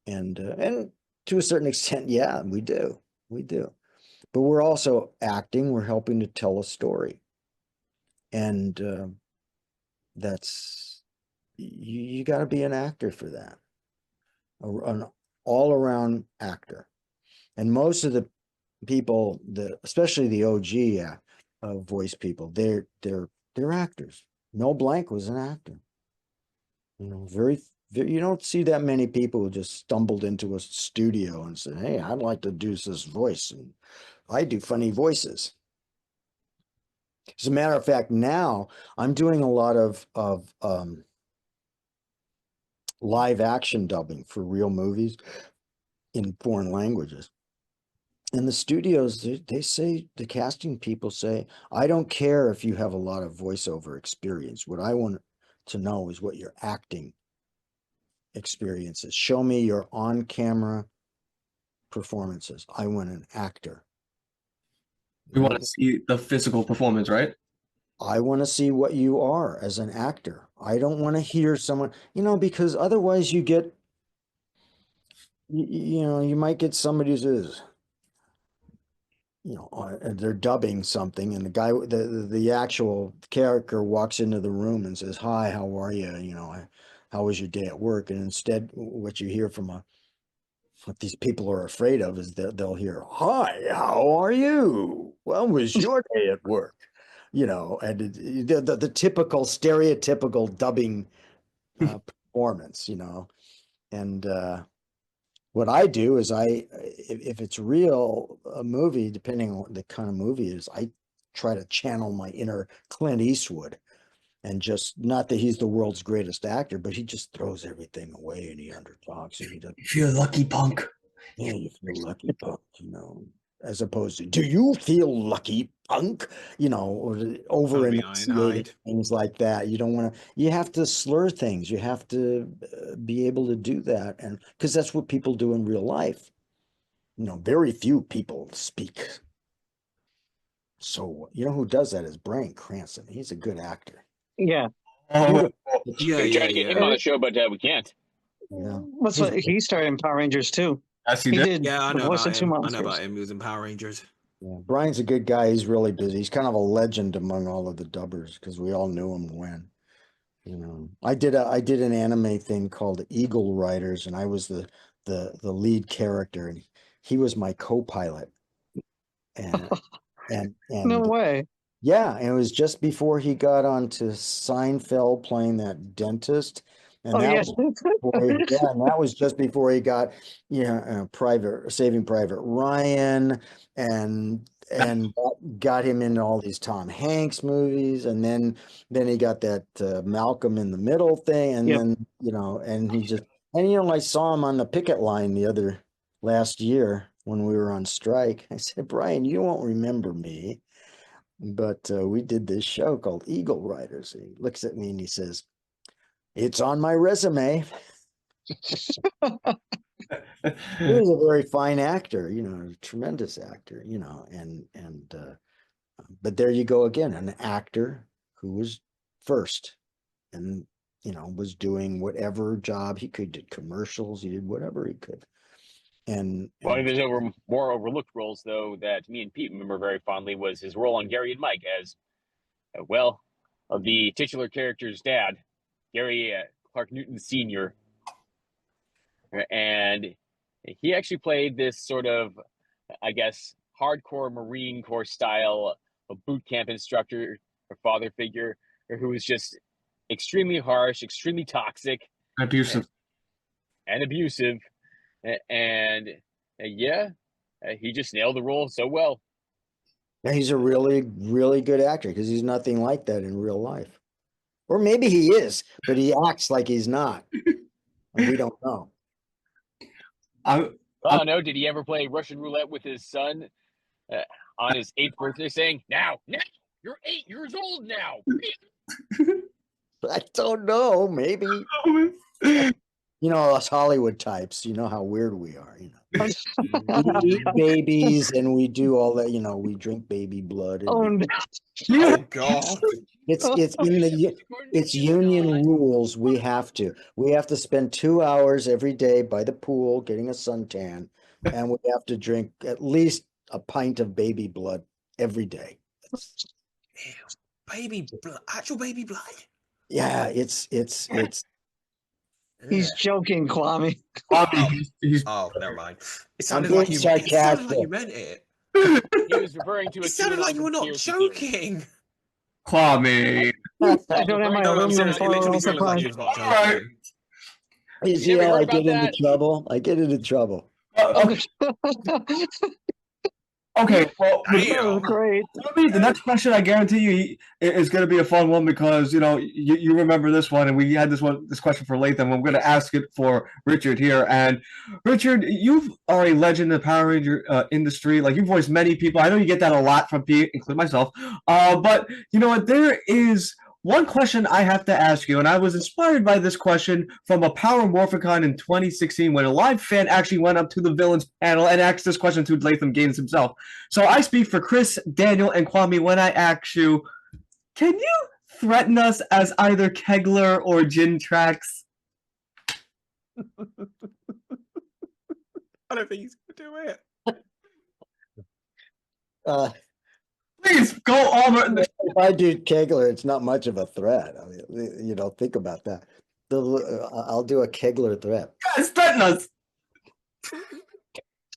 Speaker 5: And to a certain extent, yeah, we do. But we're also acting, we're helping to tell a story. And that's you got to be an actor for that, an all-around actor. And most of the people, especially the OG voice people, they're actors. Mel Blanc was an actor. You don't see that many people who just stumbled into a studio and said, "Hey, I'd like to do this voice," and I do funny voices. As a matter of fact, now I'm doing a lot of live action dubbing for real movies in foreign languages. And the studios, they say, the casting people say, I don't care if you have a lot of voiceover experience. What I want to know is what your acting experience is. Show me your on-camera performances. I want an actor.
Speaker 1: We want to see the physical performance, right?
Speaker 5: I want to see what you are as an actor. I don't want to hear someone, because otherwise you get, you might get somebody who says, they're dubbing something, and the actual character walks into the room and says, "Hi, how are you? How was your day at work?" And instead, what you hear from what these people are afraid of is that they'll hear, "Hi, how are you? How was your day at work?" And the typical stereotypical dubbing performance, and what I do is if it's real, a movie, depending on what the kind of movie it is, I try to channel my inner Clint Eastwood, and just, not that he's the world's greatest actor, but he just throws everything away and he undertalks and he does.
Speaker 1: You feel lucky, punk.
Speaker 5: Yeah, you feel lucky, punk, as opposed to, do you feel lucky, punk? Or over enunciating things like that. You don't want to, you have to slur things. You have to be able to do that. And because that's what people do in real life. Very few people speak. So, who does that is Bryan Cranston. He's a good actor.
Speaker 4: Yeah.
Speaker 1: Oh,
Speaker 3: Yeah,
Speaker 2: We tried to get him on the show, but we can't.
Speaker 5: Yeah.
Speaker 4: That's what he started in Power Rangers too.
Speaker 1: yes,
Speaker 4: He did
Speaker 3: Yeah, I
Speaker 4: the
Speaker 3: know
Speaker 4: voice
Speaker 3: about
Speaker 4: of two
Speaker 3: him. I know
Speaker 4: monsters.
Speaker 3: about him. He was in Power Rangers.
Speaker 5: Yeah, Brian's a good guy. He's really busy. He's kind of a legend among all of the dubbers because we all knew him when. I did an anime thing called Eagle Riders, and I was the lead character, and he was my co-pilot. And
Speaker 4: No way.
Speaker 5: yeah, and it was just before he got onto Seinfeld playing that dentist. And
Speaker 4: Oh,
Speaker 5: that
Speaker 4: yes.
Speaker 5: and that was just before he got, Saving Private Ryan, and got him into all these Tom Hanks movies, and then he got that Malcolm in the Middle thing, and
Speaker 4: Yep.
Speaker 5: then and he just, and I saw him on the picket line last year when we were on strike. I said, "Brian, you won't remember me, but we did this show called Eagle Riders." He looks at me and he says, "It's on my resume." He was a very fine actor, a tremendous actor, but there you go again, an actor who was first and, was doing whatever job he could, did commercials, he did whatever he could.
Speaker 2: One of his more overlooked roles, though, that me and Pete remember very fondly was his role on Gary and Mike as, of the titular character's dad, Gary Clark Newton Sr. And he actually played this sort of, I guess, hardcore Marine Corps style of boot camp instructor or father figure who was just extremely harsh, extremely toxic,
Speaker 1: abusive.
Speaker 2: and abusive. And he just nailed the role so well.
Speaker 5: Yeah, he's a really, really good actor because he's nothing like that in real life. Or maybe he is, but he acts like he's not. And we don't know.
Speaker 2: I don't know. Did he ever play Russian roulette with his son on his 8th birthday, saying, "Now, you're 8 years old now"?
Speaker 5: I don't know. Maybe. Us Hollywood types, how weird we are, We eat babies and we do all that, we drink baby blood. And
Speaker 4: Oh, no.
Speaker 3: Oh God!
Speaker 5: It's union rules. We have to spend 2 hours every day by the pool getting a suntan, and we have to drink at least a pint of baby blood every day.
Speaker 3: Baby blood, actual baby blood.
Speaker 5: Yeah, it's
Speaker 4: He's joking, Kwame.
Speaker 1: He's
Speaker 3: Oh, never mind. It sounded
Speaker 5: being
Speaker 3: like you. It sounded
Speaker 5: sarcastic.
Speaker 3: like you meant it.
Speaker 2: He was referring to
Speaker 3: It sounded like you were not
Speaker 2: conspiracy theory.
Speaker 3: joking.
Speaker 1: Kwame.
Speaker 4: I don't have my
Speaker 3: No,
Speaker 4: aluminum
Speaker 3: seriously, it literally
Speaker 4: foil
Speaker 3: sounded like
Speaker 4: supply.
Speaker 3: he was not
Speaker 1: All right.
Speaker 3: joking.
Speaker 5: You see
Speaker 2: never
Speaker 5: how
Speaker 2: heard
Speaker 5: I
Speaker 2: about
Speaker 5: get into
Speaker 2: that?
Speaker 5: trouble? I get into trouble.
Speaker 1: Okay. Okay. Well,
Speaker 4: That was
Speaker 3: Damn.
Speaker 4: great.
Speaker 1: the next question, I guarantee you, is going to be a fun one because you remember this one, and we had this question for Latham. I'm going to ask it for Richard here. And Richard, you are a legend in the Power Ranger industry. Like, you've voiced many people. I know you get that a lot from people, including myself. But you know what? There is one question I have to ask you, and I was inspired by this question from a Power Morphicon in 2016 when a live fan actually went up to the villains panel and asked this question to Latham Gaines himself. So I speak for Chris, Daniel, and Kwame when I ask you, can you threaten us as either Kegler or Jintrax?
Speaker 3: I don't think he's gonna do it.
Speaker 5: Uh,
Speaker 1: Please go on.
Speaker 5: if I do Kegler, it's not much of a threat. I mean, think about that. I'll do a Kegler threat.
Speaker 1: Guys, threaten us.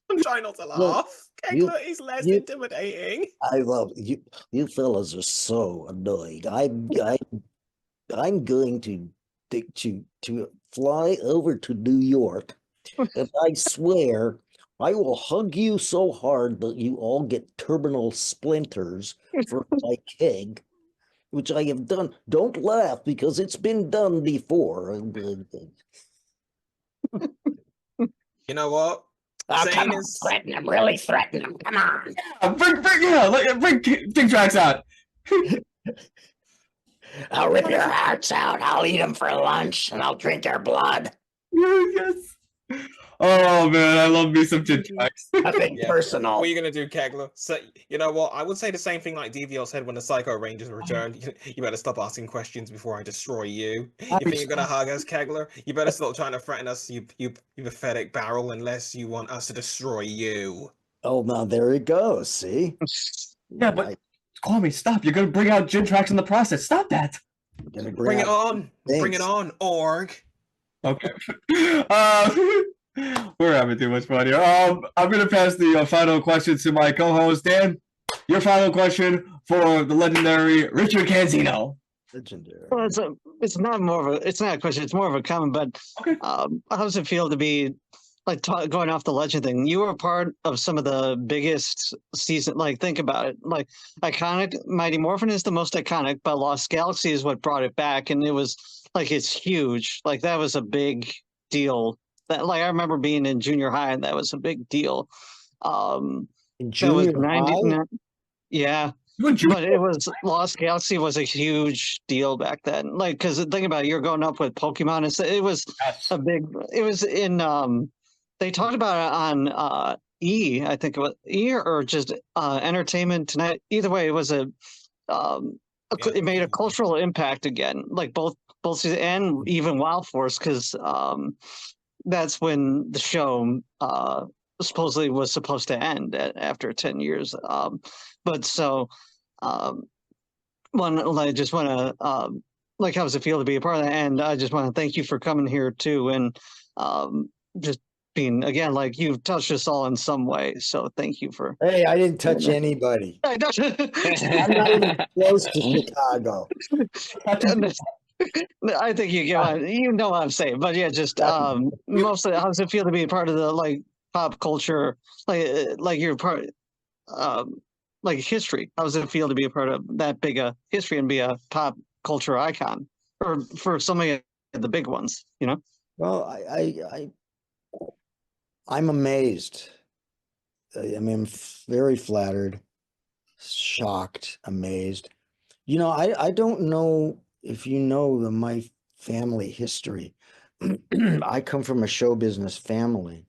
Speaker 3: I'm trying not to
Speaker 5: Look,
Speaker 3: laugh.
Speaker 5: you-
Speaker 3: Kegler is less
Speaker 5: you-
Speaker 3: intimidating.
Speaker 5: I love you. You fellas are so annoying. I'm going to fly over to New York, and I swear I will hug you so hard that you all get terminal splinters for my keg, which I have done. Don't laugh because it's been done before.
Speaker 3: You know what?
Speaker 6: Oh,
Speaker 3: Saying
Speaker 6: come on,
Speaker 3: is-
Speaker 6: threaten him, really threaten him. Come on.
Speaker 1: Bring Jintrax out.
Speaker 6: I'll rip your hearts out. I'll eat them for lunch, and I'll drink your blood.
Speaker 1: Yes. Oh man, I love me some Jintrax.
Speaker 6: Nothing
Speaker 3: Yeah.
Speaker 6: personal.
Speaker 3: What are you gonna do, Kegler? So you know what? I would say the same thing like DVL said when the Psycho Rangers returned. You better stop asking questions before I destroy you. You think you're gonna hug us, Kegler? You better stop trying to threaten us, you pathetic barrel, unless you want us to destroy you.
Speaker 5: Oh, now there it goes. See?
Speaker 1: Yeah, but Kwame, stop. You're going to bring out Jintrax in the process. Stop that.
Speaker 5: I'm gonna
Speaker 3: Bring it
Speaker 5: out
Speaker 3: on! Bring it
Speaker 5: things.
Speaker 3: on, org!
Speaker 1: Okay. We're having too much fun here. I'm going to pass the final question to my co-host, Dan. Your final question for the legendary Richard Cansino.
Speaker 5: Legendary.
Speaker 4: Well, it's not a question. It's more of a comment. But
Speaker 1: Okay.
Speaker 4: how does it feel to be like going off the legend thing? You were part of some of the biggest season. Like, think about it. Like, iconic Mighty Morphin is the most iconic, but Lost Galaxy is what brought it back, and it was like it's huge. Like, that was a big deal. That, like, I remember being in junior high, and that was a big deal.
Speaker 5: In
Speaker 4: That was
Speaker 5: junior
Speaker 4: 90.
Speaker 5: high?
Speaker 4: Yeah.
Speaker 1: You and Junior.
Speaker 4: But it was Lost Galaxy was a huge deal back then. Like, because think about it, you're going up with Pokemon. It was
Speaker 1: Yes.
Speaker 4: a big. It was in. They talked about it on E. I think it was E or just Entertainment Tonight. Either way, it was a. It made a cultural impact again. Like both seasons and even Wild Force, because that's when the show supposedly was supposed to end after 10 years. But so. I just want to like, how does it feel to be a part of that? And I just want to thank you for coming here too, and just being again, like, you've touched us all in some way. So thank you for.
Speaker 5: Hey, I didn't touch anybody. I'm not even close to Chicago.
Speaker 4: I think you know what I'm saying, but yeah, just mostly, how does it feel to be a part of the like pop culture, like you're part, like history? How does it feel to be a part of that big history and be a pop culture icon, or for some of the big ones, you know?
Speaker 5: Well, I'm amazed. I mean, I'm very flattered, shocked, amazed. I don't know if you know my family history. I come from a show business family,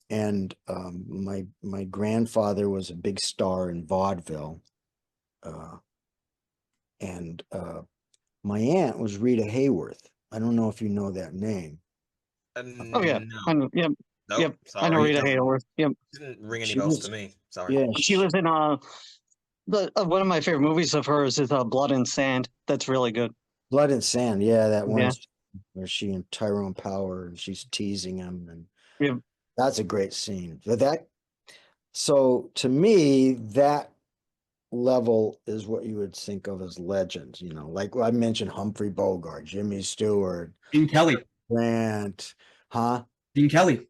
Speaker 5: and my grandfather was a big star in vaudeville, and my aunt was Rita Hayworth. I don't know if you know that name.
Speaker 4: Oh yeah,
Speaker 3: No.
Speaker 4: I know, yep,
Speaker 3: Nope,
Speaker 4: yep.
Speaker 3: sorry,
Speaker 4: I know Rita
Speaker 3: doesn't-
Speaker 4: Hayworth. Yep,
Speaker 3: Didn't ring any
Speaker 5: She
Speaker 3: bells
Speaker 5: was-
Speaker 3: to me. Sorry.
Speaker 5: Yeah,
Speaker 4: she was in one of my favorite movies of hers is Blood and Sand. That's really good.
Speaker 5: Blood and Sand. Yeah, that one
Speaker 4: Yeah.
Speaker 5: where she and Tyrone Power and she's teasing him, and
Speaker 4: Yep.
Speaker 5: that's a great scene. So to me, that level is what you would think of as legends, you know, like I mentioned Humphrey Bogart, Jimmy Stewart,
Speaker 1: Gene Kelly.
Speaker 5: Grant, huh?
Speaker 1: Gene Kelly.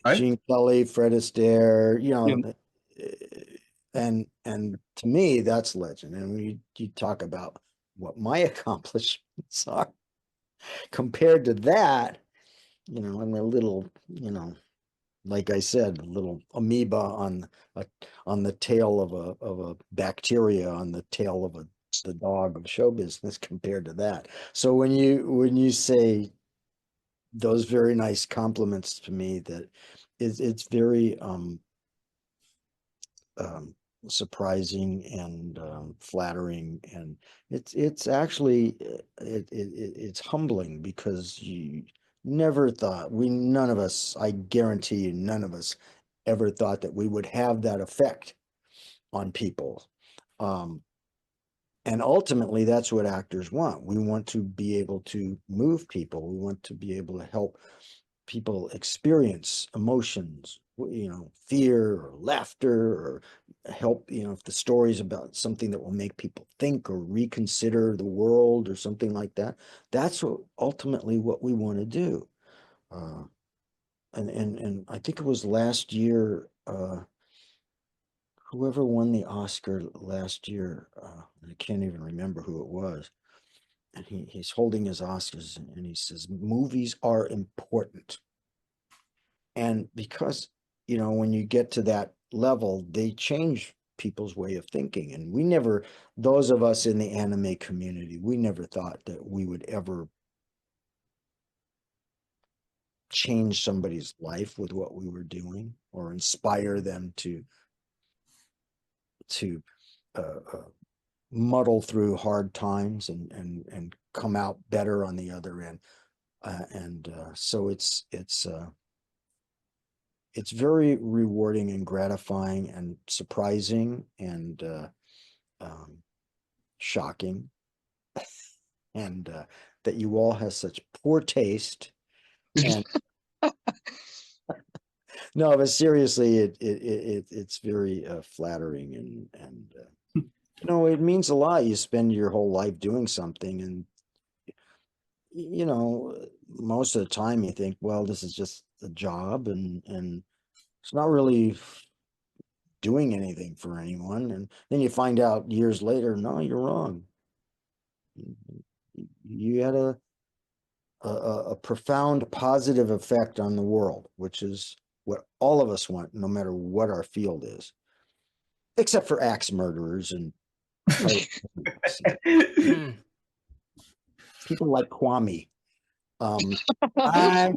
Speaker 1: Right?
Speaker 5: Gene Kelly, Fred Astaire, you
Speaker 4: Yeah.
Speaker 5: know, and to me, that's legend. And when you talk about what my accomplishments are compared to that, you know, I'm a little, you know, like I said, a little amoeba on the tail of a bacteria on the tail of the dog of show business compared to that. So when you say those very nice compliments to me, that it's very um, surprising and flattering, and it's actually it's humbling because you never thought none of us, I guarantee you, none of us ever thought that we would have that effect on people. And ultimately, that's what actors want. We want to be able to move people. We want to be able to help people experience emotions, you know, fear or laughter, or help, you know, if the story's about something that will make people think or reconsider the world or something like that. That's what ultimately what we want to do. And I think it was last year, whoever won the Oscar last year, I can't even remember who it was. And he's holding his Oscars and he says, movies are important. And because, you know, when you get to that level, they change people's way of thinking. And we never, those of us in the anime community, we never thought that we would ever change somebody's life with what we were doing or inspire them to uh, uh, muddle through hard times and come out better on the other end. So it's very rewarding and gratifying and surprising and shocking, and that you all have such poor taste. And no, but seriously, it's very flattering and you know, it means a lot. You spend your whole life doing something, and you know, most of the time you think, well, this is just a job, and it's not really doing anything for anyone. And then you find out years later, no, you're wrong. You had a profound positive effect on the world, which is what all of us want, no matter what our field is, except for axe murderers and people like Kwame. I'm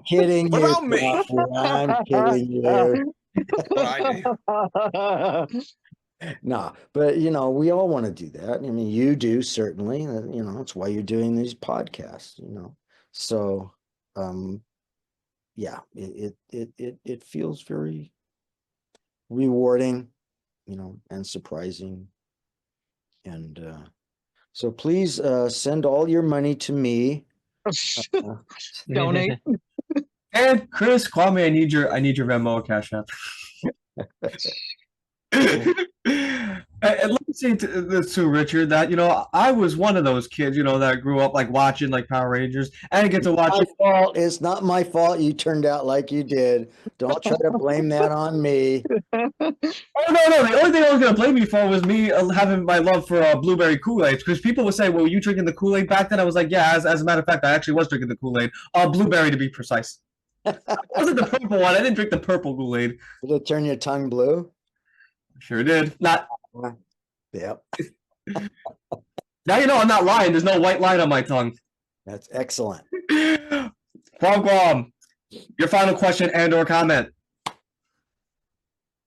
Speaker 5: kidding
Speaker 3: What
Speaker 5: you.
Speaker 3: about me?
Speaker 5: Kwame, I'm kidding you.
Speaker 3: What I do.
Speaker 5: No, but you know, we all want to do that. I mean, you do certainly. You know, that's why you're doing these podcasts. You know, so yeah, it feels very rewarding, you know, and surprising. And so please send all your money to me.
Speaker 4: Donate.
Speaker 1: And Chris, Kwame, I need your Venmo or Cash App. And let me say this to Richard, that you know, I was one of those kids, you know, that grew up like watching like Power Rangers. I didn't get to watch
Speaker 5: My fault. It's not my fault you turned out like you did. Don't try to blame that on me.
Speaker 1: Oh no, the only thing I was gonna blame you for was me having my love for blueberry Kool-Aid, because people would say, "Well, were you drinking the Kool-Aid back then?" I was like, "Yeah." As a matter of fact, I actually was drinking the Kool-Aid, blueberry to be precise. It wasn't the purple one. I didn't drink the purple Kool-Aid.
Speaker 5: Did it turn your tongue blue?
Speaker 1: Sure did. Not.
Speaker 5: Yep.
Speaker 1: Now you know I'm not lying. There's no white line on my tongue.
Speaker 5: That's excellent.
Speaker 1: Quam, your final question and/or comment.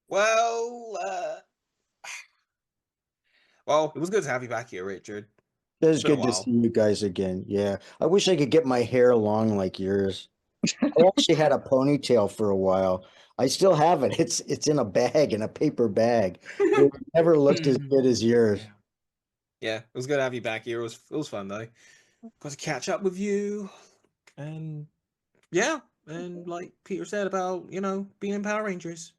Speaker 3: Well, it was good to have you back here, Richard.
Speaker 5: It was
Speaker 3: It's been a
Speaker 5: good to
Speaker 3: while.
Speaker 5: see you guys again. Yeah. I wish I could get my hair long like yours. I actually had a ponytail for a while. I still have it. It's in a bag, in a paper bag. It never looked as good as yours.
Speaker 3: Yeah, it was good to have you back here. It was fun though. Got to catch up with you, and yeah, and like Peter said about, you know, being in Power Rangers.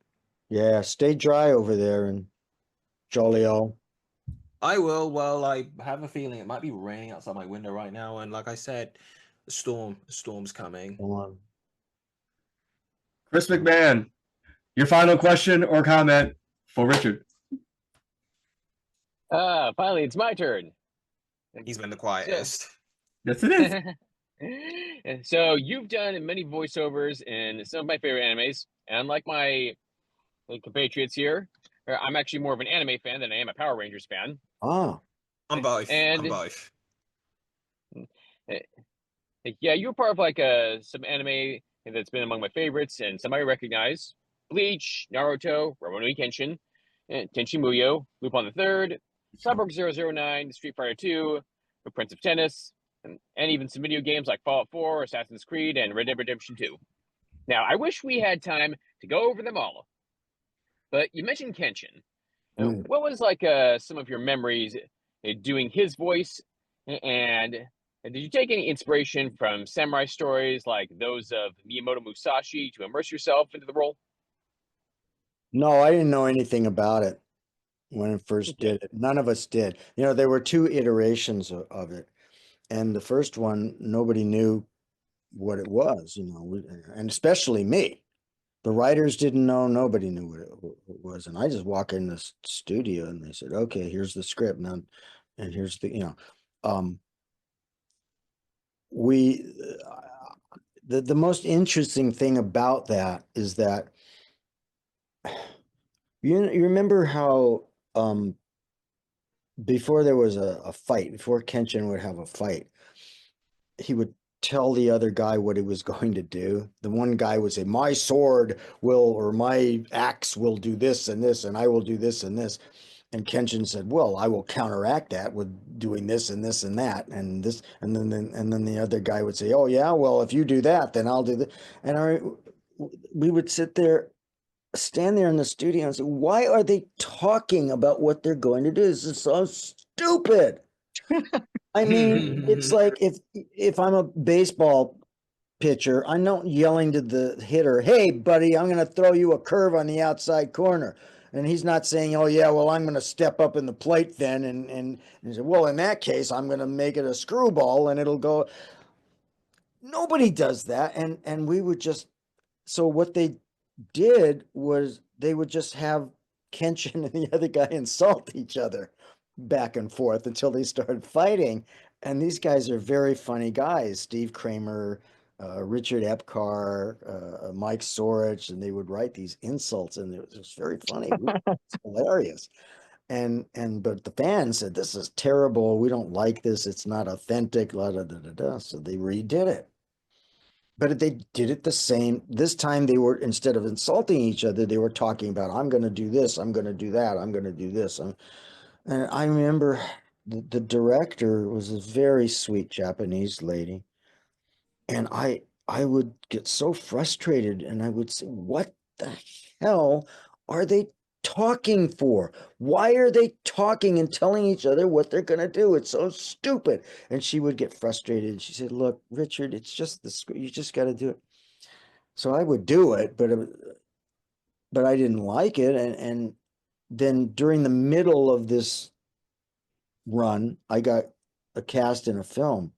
Speaker 5: Yeah, stay dry over there in Joliet.
Speaker 3: I will. Well, I have a feeling it might be raining outside my window right now, and like I said, the storm's coming.
Speaker 5: Come on.
Speaker 1: Chris McMahon, your final question or comment for Richard?
Speaker 2: Finally, it's my turn.
Speaker 3: He's been the quietest.
Speaker 1: Yes, it is.
Speaker 2: So you've done many voiceovers in some of my favorite animes, and unlike my compatriots here, I'm actually more of an anime fan than I am a Power Rangers fan.
Speaker 5: Ah,
Speaker 3: I'm both. I'm
Speaker 2: And
Speaker 3: both.
Speaker 2: yeah, you were part of like some anime that's been among my favorites, and some I recognize: Bleach, Naruto, Rurouni Kenshin, Tenchi Muyo, Lupin the Third, Cyborg 009, Street Fighter 2, The Prince of Tennis, and even some video games like Fallout 4, Assassin's Creed, and Red Dead Redemption 2. Now, I wish we had time to go over them all, but you mentioned Kenshin. What was like some of your memories doing his voice, and did you take any inspiration from samurai stories like those of Miyamoto Musashi to immerse yourself into the role?
Speaker 5: no, I didn't know anything about it when I first did it. None of us did. You know, there were two iterations of it. And the first one, nobody knew what it was, you know, and especially me. The writers didn't know, nobody knew what it was. And I just walk in the studio and they said, okay, here's the script now, and here's the, you know, the most interesting thing about that is that you remember how before there was a fight, before Kenshin would have a fight, he would tell the other guy what he was going to do. The one guy would say, my sword will, or my axe will do this and this, and I will do this and this. And Kenshin said, well, I will counteract that with doing this and this and that and this. And then the other guy would say, oh yeah, well, if you do that, then I'll do that. And we would stand there in the studio and say, why are they talking about what they're going to do? This is so stupid. I mean, it's like if I'm a baseball pitcher, I'm not yelling to the hitter, hey, buddy, I'm going to throw you a curve on the outside corner. And he's not saying, oh, yeah, well, I'm going to step up in the plate then. And he said, well, in that case, I'm going to make it a screwball and it'll go. Nobody does that. And we would just, so what they did was they would just have Kenshin and the other guy insult each other back and forth until they started fighting. And these guys are very funny guys. Steve Kramer, Richard Epcar, Mike Sorich, and they would write these insults, and it was very funny. It's hilarious. But the fans said, this is terrible. We don't like this. It's not authentic. La, da, da, da, da. So they redid it. But they did it the same. This time they were, instead of insulting each other, they were talking about, I'm going to do this. I'm going to do that. I'm going to do this. And I remember the director was a very sweet Japanese lady. And I would get so frustrated and I would say, what the hell are they talking for? Why are they talking and telling each other what they're going to do? It's so stupid. And she would get frustrated. She said, look, Richard, it's just the script. You just got to do it. So I would do it, but I didn't like it. And then during the middle of this run, I got a cast in a film,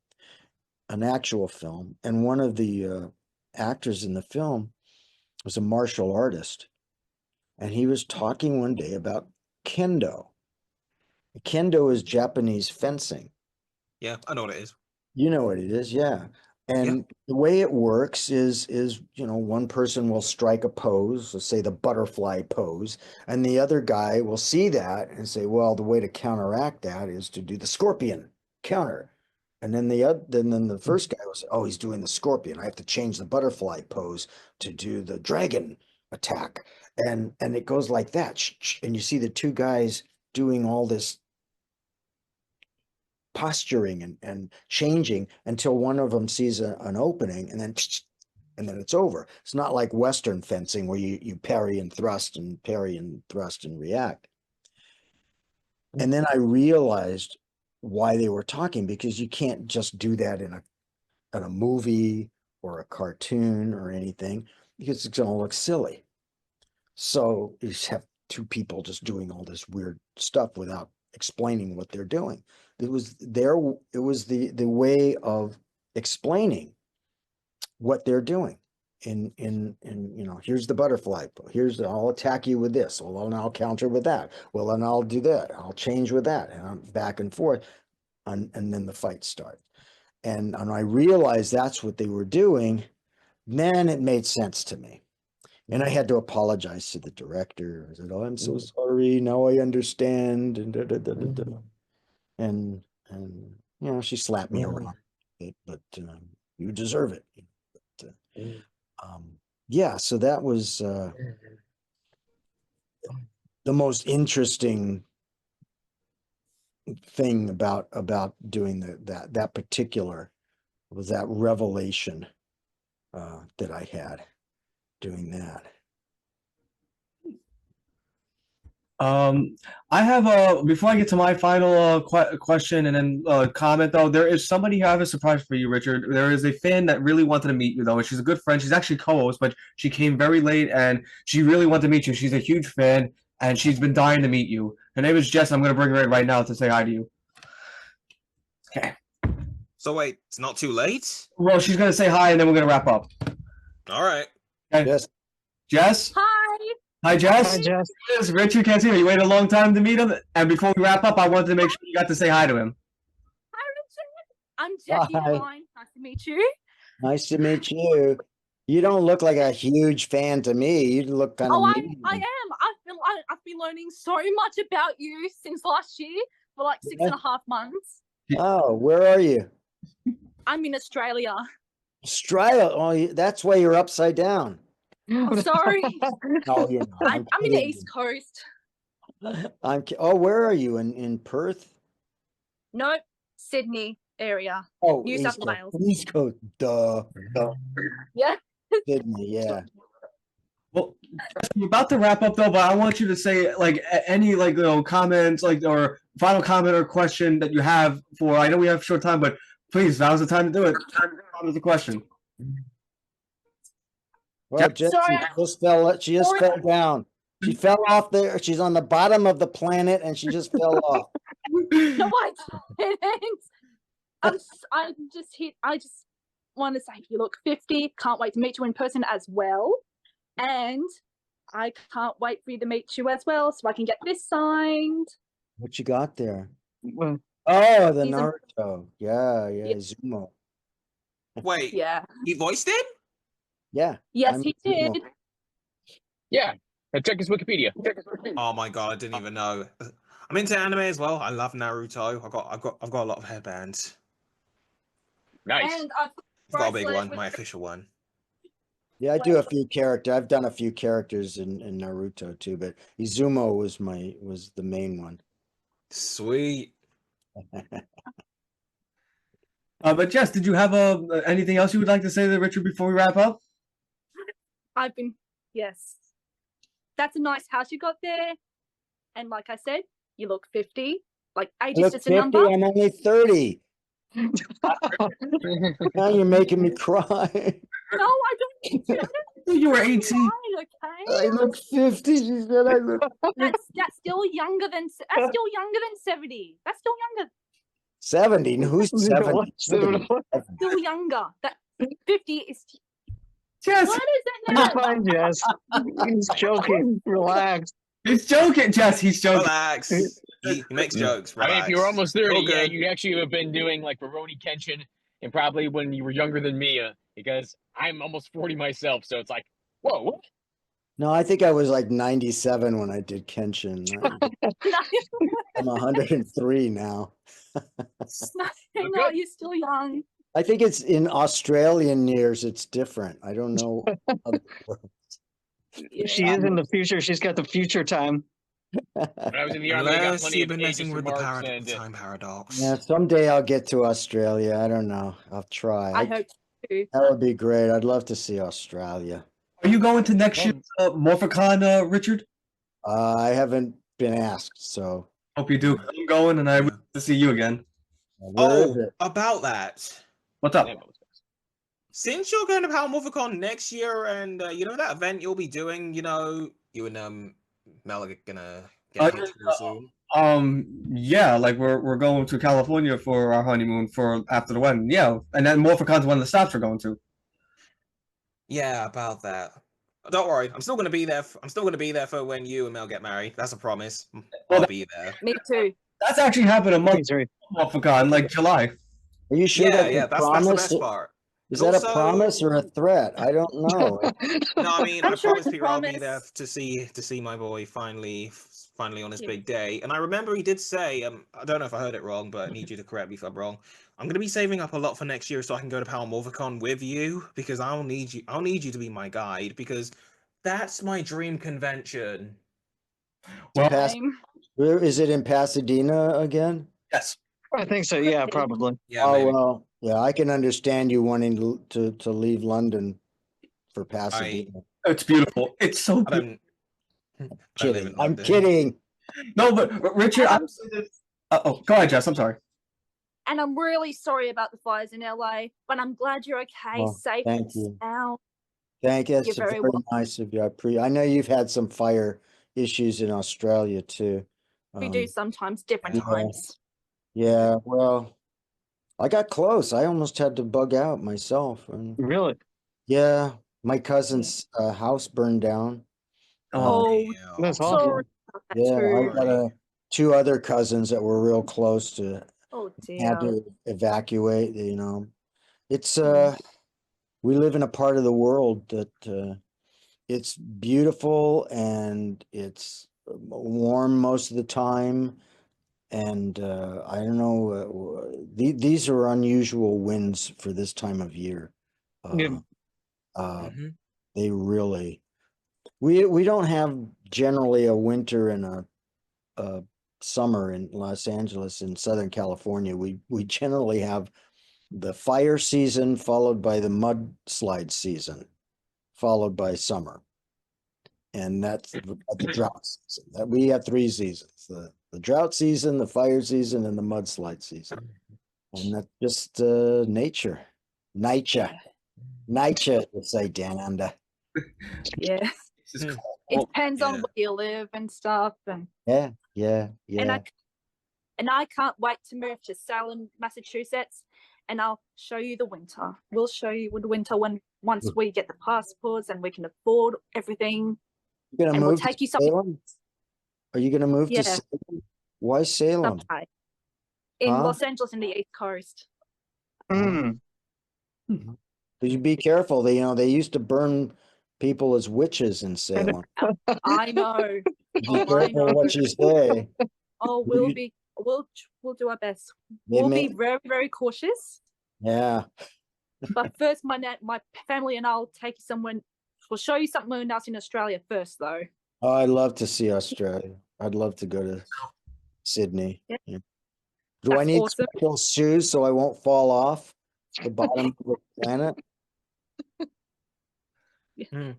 Speaker 5: an actual film. And one of the actors in the film was a martial artist. And he was talking one day about kendo. Kendo is Japanese fencing.
Speaker 3: Yeah, I know what it is.
Speaker 5: You know what it is, yeah. And the way it works is, you know, one person will strike a pose, let's say the butterfly pose, and the other guy will see that and say, well, the way to counteract that is to do the scorpion counter. And then the first guy will say, oh, he's doing the scorpion. I have to change the butterfly pose to do the dragon attack. And it goes like that. And you see the two guys doing all this posturing and changing until one of them sees an opening, and then it's over. It's not like Western fencing where you parry and thrust and parry and thrust and react. And then I realized why they were talking, because you can't just do that in a movie or a cartoon or anything, because it's going to look silly. So you just have two people just doing all this weird stuff without explaining what they're doing. It was the way of explaining what they're doing. In here's the butterfly. I'll attack you with this. Well, and I'll counter with that. Well, and I'll do that. I'll change with that, and I'm back and forth, and then the fight starts. And I realized that's what they were doing. Then it made sense to me. And I had to apologize to the director. I said, "Oh, I'm so sorry. Now I understand." And she slapped me around, but you deserve it. But, yeah, so that was the most interesting thing about doing that particular was that revelation that I had doing that.
Speaker 1: I have before I get to my final question and then comment though, there is somebody who I have a surprise for you, Richard. There is a fan that really wanted to meet you though, and she's a good friend. She's actually co-host, but she came very late and she really wanted to meet you. She's a huge fan and she's been dying to meet you. Her name is Jess. I'm going to bring her in right now to say hi to you. Okay.
Speaker 3: So wait, it's not too late?
Speaker 1: Well, she's going to say hi and then we're going to wrap up.
Speaker 3: All right.
Speaker 1: Okay.
Speaker 5: Yes.
Speaker 1: Jess?
Speaker 7: Hi.
Speaker 1: Hi, Jess.
Speaker 4: Hi, Jess.
Speaker 1: This is Richard Cansino. You waited a long time to meet him. And before we wrap up, I wanted to make sure you got to say hi to him.
Speaker 7: Hi, Richard. I'm Jackie
Speaker 5: Hi.
Speaker 7: Devine. Nice to meet you.
Speaker 5: Nice to meet you. You don't look like a huge fan to me. You look kind of.
Speaker 7: I am. I've been learning so much about you since last year for like 6.5 months.
Speaker 5: Oh, where are you?
Speaker 7: I'm in Australia.
Speaker 5: Australia. Oh, that's why you're upside down.
Speaker 7: Oh, sorry.
Speaker 5: No, you're not.
Speaker 7: I'm in the East Coast.
Speaker 5: Where are you in Perth?
Speaker 7: Nope, Sydney area.
Speaker 5: Oh,
Speaker 7: New South Wales.
Speaker 5: East Coast. Duh.
Speaker 7: Yeah.
Speaker 5: Sydney. Yeah.
Speaker 1: Well, we're about to wrap up though, but I want you to say like any comments or final comment or question that you have for. I know we have short time, but please, now's the time to do it. Time the question.
Speaker 5: Well, Jess, she just fell down. She fell off there. She's on the bottom of the planet, and she just fell off.
Speaker 7: No, I didn't. I just want to say you look 50. Can't wait to meet you in person as well. And I can't wait for you to meet you as well so I can get this signed.
Speaker 5: What you got there?
Speaker 4: Well,
Speaker 5: Oh, the
Speaker 7: He's a-
Speaker 5: Naruto. Yeah,
Speaker 7: Yeah.
Speaker 5: Zumo.
Speaker 3: Wait,
Speaker 7: Yeah.
Speaker 3: he voiced it?
Speaker 5: Yeah.
Speaker 7: Yes,
Speaker 5: I'm
Speaker 7: he
Speaker 5: Zumo.
Speaker 7: did.
Speaker 2: Yeah. Check his Wikipedia.
Speaker 3: Oh my god, I didn't even know. I'm into anime as well. I love Naruto. I've got a lot of headbands.
Speaker 2: Nice.
Speaker 7: And
Speaker 3: I've got a big
Speaker 7: bracelet
Speaker 3: one,
Speaker 7: with-
Speaker 3: my official one.
Speaker 5: Yeah, I do a few characters. I've done a few characters in Naruto too, but Izumo was the main one.
Speaker 3: Sweet.
Speaker 1: But Jess, did you have anything else you would like to say to Richard before we wrap up?
Speaker 7: Yes. That's a nice house you got there. And like I said, you look 50. Like age
Speaker 5: I
Speaker 7: is
Speaker 5: look
Speaker 7: just a
Speaker 5: 50,
Speaker 7: number.
Speaker 5: I'm only 30. Now you're making me cry.
Speaker 7: No, I don't.
Speaker 1: You were 18.
Speaker 7: Okay.
Speaker 5: I look 50. She said I look.
Speaker 7: That's still younger than 70. That's still younger.
Speaker 5: 70. Who's 70?
Speaker 7: Still younger. That 50 is.
Speaker 1: Jess,
Speaker 7: What is
Speaker 4: I'm
Speaker 7: that now?
Speaker 4: fine, Jess. He's joking. Relax.
Speaker 1: he's joking. Jess, he's joking.
Speaker 3: Relax. He makes jokes.
Speaker 2: I mean, if you were almost 30,
Speaker 3: All
Speaker 2: yeah,
Speaker 3: good.
Speaker 2: you actually have been doing like Rurouni Kenshin, and probably when you were younger than me, because I'm almost 40 myself, so it's like, whoa, what?
Speaker 5: No, I think I was like 97 when I did Kenshin. I'm 103 now.
Speaker 7: No, you're still young.
Speaker 5: I think it's in Australian years, it's different. I don't know. how it works.
Speaker 4: She is in the future. She's got the future time.
Speaker 2: When I was in the army, I got
Speaker 3: Unless
Speaker 2: plenty
Speaker 3: you've
Speaker 2: of
Speaker 3: been
Speaker 2: ages
Speaker 3: messing with the
Speaker 2: remarks and
Speaker 3: time paradox.
Speaker 5: Yeah, someday I'll get to Australia. I don't know. I'll try.
Speaker 7: I hope to.
Speaker 5: That would be great. I'd love to see Australia.
Speaker 1: Are you going to next year's Morphicon, Richard?
Speaker 5: I haven't been asked, so
Speaker 1: Hope you do. I'm going, and I would to see you again.
Speaker 5: where is
Speaker 3: Oh,
Speaker 5: it?
Speaker 3: about that.
Speaker 1: What's up?
Speaker 3: Since you're going to Power Morphicon next year, and you know that event you'll be doing, you and Mel are gonna get
Speaker 1: Oh,
Speaker 3: together soon.
Speaker 1: Yeah, like we're going to California for our honeymoon for after the wedding. Yeah, and then Morphicon's one of the stops we're going to.
Speaker 3: Yeah, about that. Don't worry, I'm still gonna be there. I'm still gonna be there for when you and Mel get married. That's a promise.
Speaker 1: Well,
Speaker 3: I'll be there.
Speaker 7: Me too.
Speaker 1: that's actually happened a month
Speaker 4: Thanks, Ray.
Speaker 1: before Morphicon, like July.
Speaker 5: Are you sure
Speaker 3: Yeah,
Speaker 5: that's
Speaker 3: yeah,
Speaker 5: a
Speaker 3: that's the
Speaker 5: promise?
Speaker 3: best part.
Speaker 5: Is
Speaker 3: And
Speaker 5: that a
Speaker 3: also-
Speaker 5: promise or a threat? I don't know.
Speaker 3: No, I mean,
Speaker 7: I'm
Speaker 3: I
Speaker 7: sure
Speaker 3: promised
Speaker 7: it's a
Speaker 3: Peter I'll be there
Speaker 7: promise.
Speaker 3: to see my boy finally on his
Speaker 7: Yeah.
Speaker 3: big day. And I remember he did say, I don't know if I heard it wrong, but I need you to correct me if I'm wrong. I'm gonna be saving up a lot for next year so I can go to Power Morphicon with you because I'll need you. I'll need you to be my guide because that's my dream convention.
Speaker 1: Well,
Speaker 5: Pass-
Speaker 7: Same.
Speaker 5: Where is it in Pasadena again?
Speaker 1: yes.
Speaker 4: I think so. Yeah, probably.
Speaker 3: Yeah,
Speaker 5: Oh
Speaker 3: maybe.
Speaker 5: well, yeah, I can understand you wanting to leave London for Pasadena.
Speaker 1: It's beautiful. It's so
Speaker 3: I
Speaker 1: beautiful.
Speaker 3: don't. I don't live
Speaker 5: Kidding.
Speaker 3: in
Speaker 5: I'm
Speaker 3: London.
Speaker 5: kidding.
Speaker 1: No, but Richard,
Speaker 7: And
Speaker 1: I,
Speaker 7: I'm,
Speaker 1: oh, go ahead, Jess. I'm sorry.
Speaker 7: and I'm really sorry about the fires in LA, but I'm glad you're okay,
Speaker 5: Oh,
Speaker 7: safe
Speaker 5: thank
Speaker 7: and
Speaker 5: you.
Speaker 7: sound.
Speaker 5: Thank you.
Speaker 7: You're
Speaker 5: That's
Speaker 7: very
Speaker 5: very
Speaker 7: welcome.
Speaker 5: nice of you. I know you've had some fire issues in Australia too.
Speaker 7: We do sometimes, different
Speaker 5: yeah.
Speaker 7: times.
Speaker 5: Yeah, well, I got close. I almost had to bug out myself. And
Speaker 4: Really?
Speaker 5: yeah, my cousin's house burned down.
Speaker 7: Oh,
Speaker 4: That's
Speaker 7: sorry
Speaker 4: awful.
Speaker 7: about that
Speaker 5: Yeah, I
Speaker 7: too.
Speaker 5: got two other cousins that were real close to
Speaker 7: Oh
Speaker 5: had
Speaker 7: dear.
Speaker 5: to evacuate, you know. It's
Speaker 7: Mm.
Speaker 5: we live in a part of the world that it's beautiful and it's warm most of the time. And I don't know, these are unusual winds for this time of year.
Speaker 4: Yeah.
Speaker 3: Mhm.
Speaker 5: They really, we don't have generally a winter and a summer in Los Angeles in Southern California. We generally have the fire season followed by the mudslide season, followed by summer. And that's the drought season. That we have three seasons: the drought season, the fire season, and the mudslide season. And that's just nature, nature, nature. To say down under.
Speaker 7: Yeah.
Speaker 1: This is
Speaker 3: Hmm.
Speaker 1: cool.
Speaker 7: It depends on
Speaker 3: Yeah.
Speaker 7: where you live and stuff, and
Speaker 5: Yeah, yeah,
Speaker 7: and
Speaker 5: yeah.
Speaker 7: I can't wait to move to Salem, Massachusetts, and I'll show you the winter. We'll show you the winter once we get the passports and we can afford everything,
Speaker 5: You're gonna
Speaker 7: and we'll
Speaker 5: move
Speaker 7: take
Speaker 5: to
Speaker 7: you something
Speaker 5: Salem? Are you gonna move
Speaker 7: Yeah.
Speaker 5: to Salem? Why Salem?
Speaker 7: someday in
Speaker 5: Huh?
Speaker 7: Los Angeles in the East Coast.
Speaker 4: Mm.
Speaker 5: But you be careful. They used to burn people as witches in Salem.
Speaker 7: I know.
Speaker 5: Be
Speaker 7: Oh, I
Speaker 5: careful
Speaker 7: know.
Speaker 5: what you say.
Speaker 7: Oh, we'll do our best.
Speaker 5: They
Speaker 7: We'll
Speaker 5: may-
Speaker 7: be very, very cautious.
Speaker 5: Yeah.
Speaker 7: But first, my family and I'll take you somewhere. We'll show you something else in Australia first, though.
Speaker 5: Oh, I'd love to see Australia. I'd love to go to Sydney.
Speaker 7: Yep.
Speaker 5: Yeah. Do I
Speaker 7: That's
Speaker 5: need
Speaker 7: awesome.
Speaker 5: special shoes so I won't fall off the bottom of the planet?
Speaker 7: Yeah.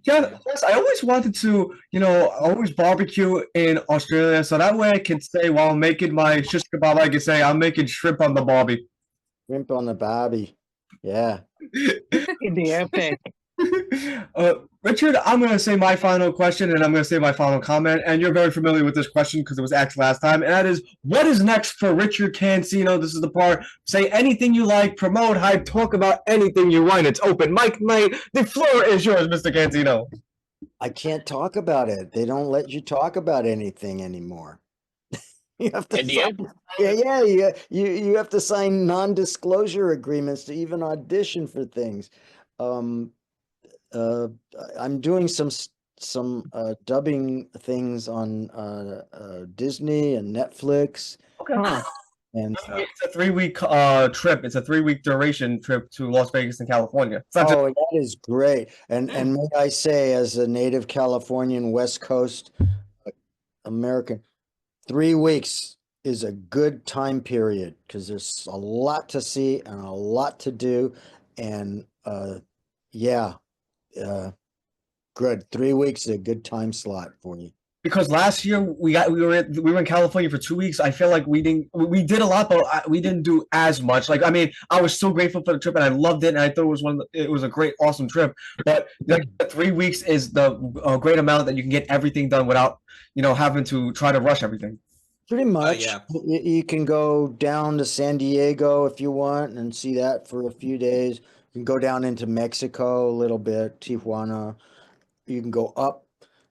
Speaker 1: Yeah, yes, I always wanted to, always barbecue in Australia, so that way I can say while I'm making my shish kebab, I can say I'm making shrimp on the barbie.
Speaker 5: Shrimp on the barbie. Yeah.
Speaker 4: In the epic.
Speaker 1: Richard, I'm going to say my final question and I'm going to say my final comment. And you're very familiar with this question because it was asked last time. And that is, what is next for Richard Cansino? This is the part. Say anything you like, promote, hype, talk about anything you want. It's open mic night. The floor is yours, Mr. Cansino.
Speaker 5: I can't talk about it. They don't let you talk about anything anymore. You have to
Speaker 2: NDA?
Speaker 5: you have to sign non-disclosure agreements to even audition for things. I'm doing some dubbing things on Disney and Netflix.
Speaker 1: Okay.
Speaker 4: Huh.
Speaker 5: And
Speaker 1: It's a 3-week trip. It's a 3-week duration trip to Las Vegas and California. It's not just
Speaker 5: that is great. And may I say, as a native Californian, West Coast American, 3 weeks is a good time period because there's a lot to see and a lot to do. And good. 3 weeks is a good time slot for you.
Speaker 1: because last year we were in California for 2 weeks. I feel like we did a lot, but we didn't do as much. Like I mean, I was so grateful for the trip and I loved it, and I thought it was a great, awesome trip. But like, 3 weeks is the great amount that you can get everything done without having to try to rush everything.
Speaker 5: Pretty much.
Speaker 3: yeah.
Speaker 5: You can go down to San Diego if you want and see that for a few days. You can go down into Mexico a little bit, Tijuana. You can go up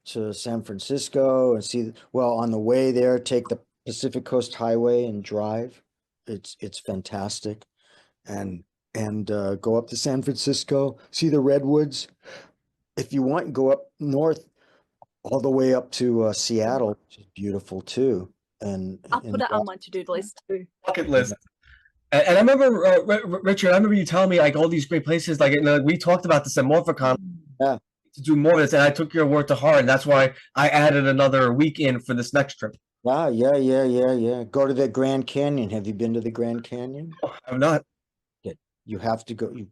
Speaker 5: to San Francisco and see, well, on the way there, take the Pacific Coast Highway and drive. It's fantastic. And go up to San Francisco, see the redwoods. If you want, go up north all the way up to Seattle, which is beautiful too. And
Speaker 7: I'll put it on my to-do list too.
Speaker 1: Bucket list. And I remember, Richard, I remember you telling me like all these great places. Like we talked about this at Morphicon.
Speaker 5: Yeah.
Speaker 1: To do more of this, and I took your word to heart, and that's why I added another week in for this next trip.
Speaker 5: Wow, yeah. Go to the Grand Canyon. Have you been to the Grand Canyon?
Speaker 1: Oh, I'm not.
Speaker 5: You have to go. You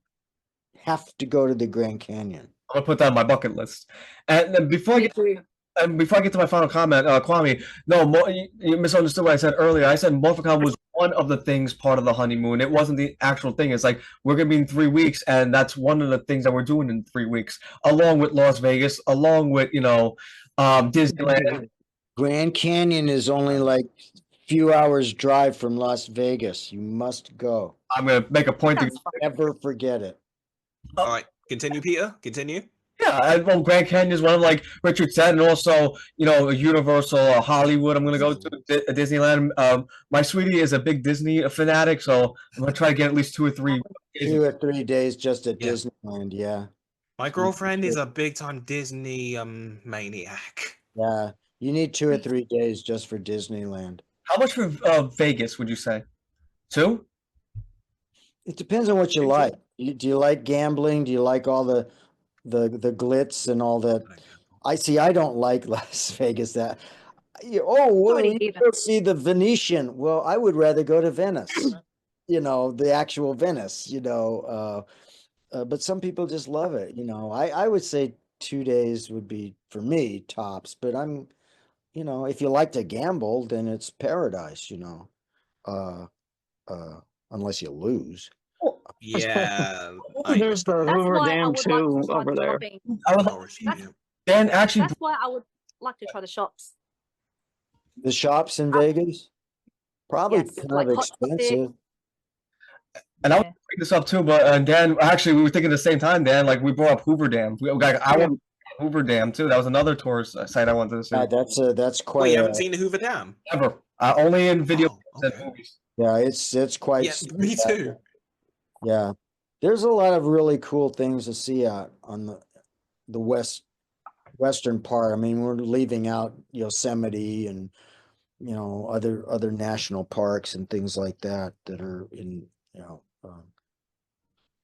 Speaker 5: have to go to the Grand Canyon.
Speaker 1: I'm gonna put that on my bucket list. And then before I get to my final comment, Kwame, no, you misunderstood what I said earlier. I said Morphicon was one of the things part of the honeymoon. It wasn't the actual thing. It's like we're gonna be in 3 weeks, and that's one of the things that we're doing in 3 weeks, along with Las Vegas, along with Disneyland.
Speaker 5: Grand Canyon is only like a few hours drive from Las Vegas. You must go.
Speaker 1: I'm gonna make a point to
Speaker 7: That's fine.
Speaker 5: Never forget it.
Speaker 3: All right, continue, Peter. Continue.
Speaker 1: yeah. Well, Grand Canyon is one of like Richard said, and also Universal, Hollywood. I'm gonna go to Disneyland. My sweetie is a big Disney fanatic, so I'm gonna try to get at least 2 or 3 days.
Speaker 5: 2 or 3 days just at
Speaker 3: Yeah.
Speaker 5: Disneyland. Yeah.
Speaker 3: My girlfriend is a big time Disney maniac.
Speaker 5: Yeah. You need 2 or 3 days just for Disneyland.
Speaker 1: How much for Vegas would you say? 2?
Speaker 5: It depends on what you like. Do you like gambling? Do you like all the glitz and all that? I don't like Las Vegas. That well,
Speaker 7: Already
Speaker 5: you
Speaker 7: given.
Speaker 5: go see the Venetian. Well, I would rather go to Venice. The actual Venice. But some people just love it. I would say 2 days would be for me tops. But if you like to gamble, then it's paradise. Unless you lose.
Speaker 3: Yeah.
Speaker 4: There's the
Speaker 7: That's
Speaker 4: Hoover
Speaker 7: why I
Speaker 4: Dam
Speaker 7: would like
Speaker 4: too
Speaker 7: to try
Speaker 4: over
Speaker 7: the
Speaker 4: there.
Speaker 7: shopping.
Speaker 1: I would, Dan actually,
Speaker 7: That's why I would like to try the shops.
Speaker 5: The shops in Vegas, probably
Speaker 7: Yes,
Speaker 5: kind
Speaker 7: like
Speaker 5: of
Speaker 7: hot stick.
Speaker 5: expensive.
Speaker 1: and I
Speaker 7: Yeah.
Speaker 1: would bring this up too, but Dan, actually, we were thinking at the same time, Dan. Like we brought up Hoover Dam. I want Hoover Dam too. That was another tourist site I wanted to see.
Speaker 5: Yeah, that's
Speaker 3: Wait,
Speaker 5: quite.
Speaker 3: you haven't seen the Hoover Dam?
Speaker 1: Ever, only in video
Speaker 3: Oh,
Speaker 1: and
Speaker 3: okay.
Speaker 1: movies.
Speaker 5: Yeah, it's quite.
Speaker 3: Yeah, me too.
Speaker 5: Yeah, there's a lot of really cool things to see out on the western part. I mean, we're leaving out Yosemite and other national parks and things like that are in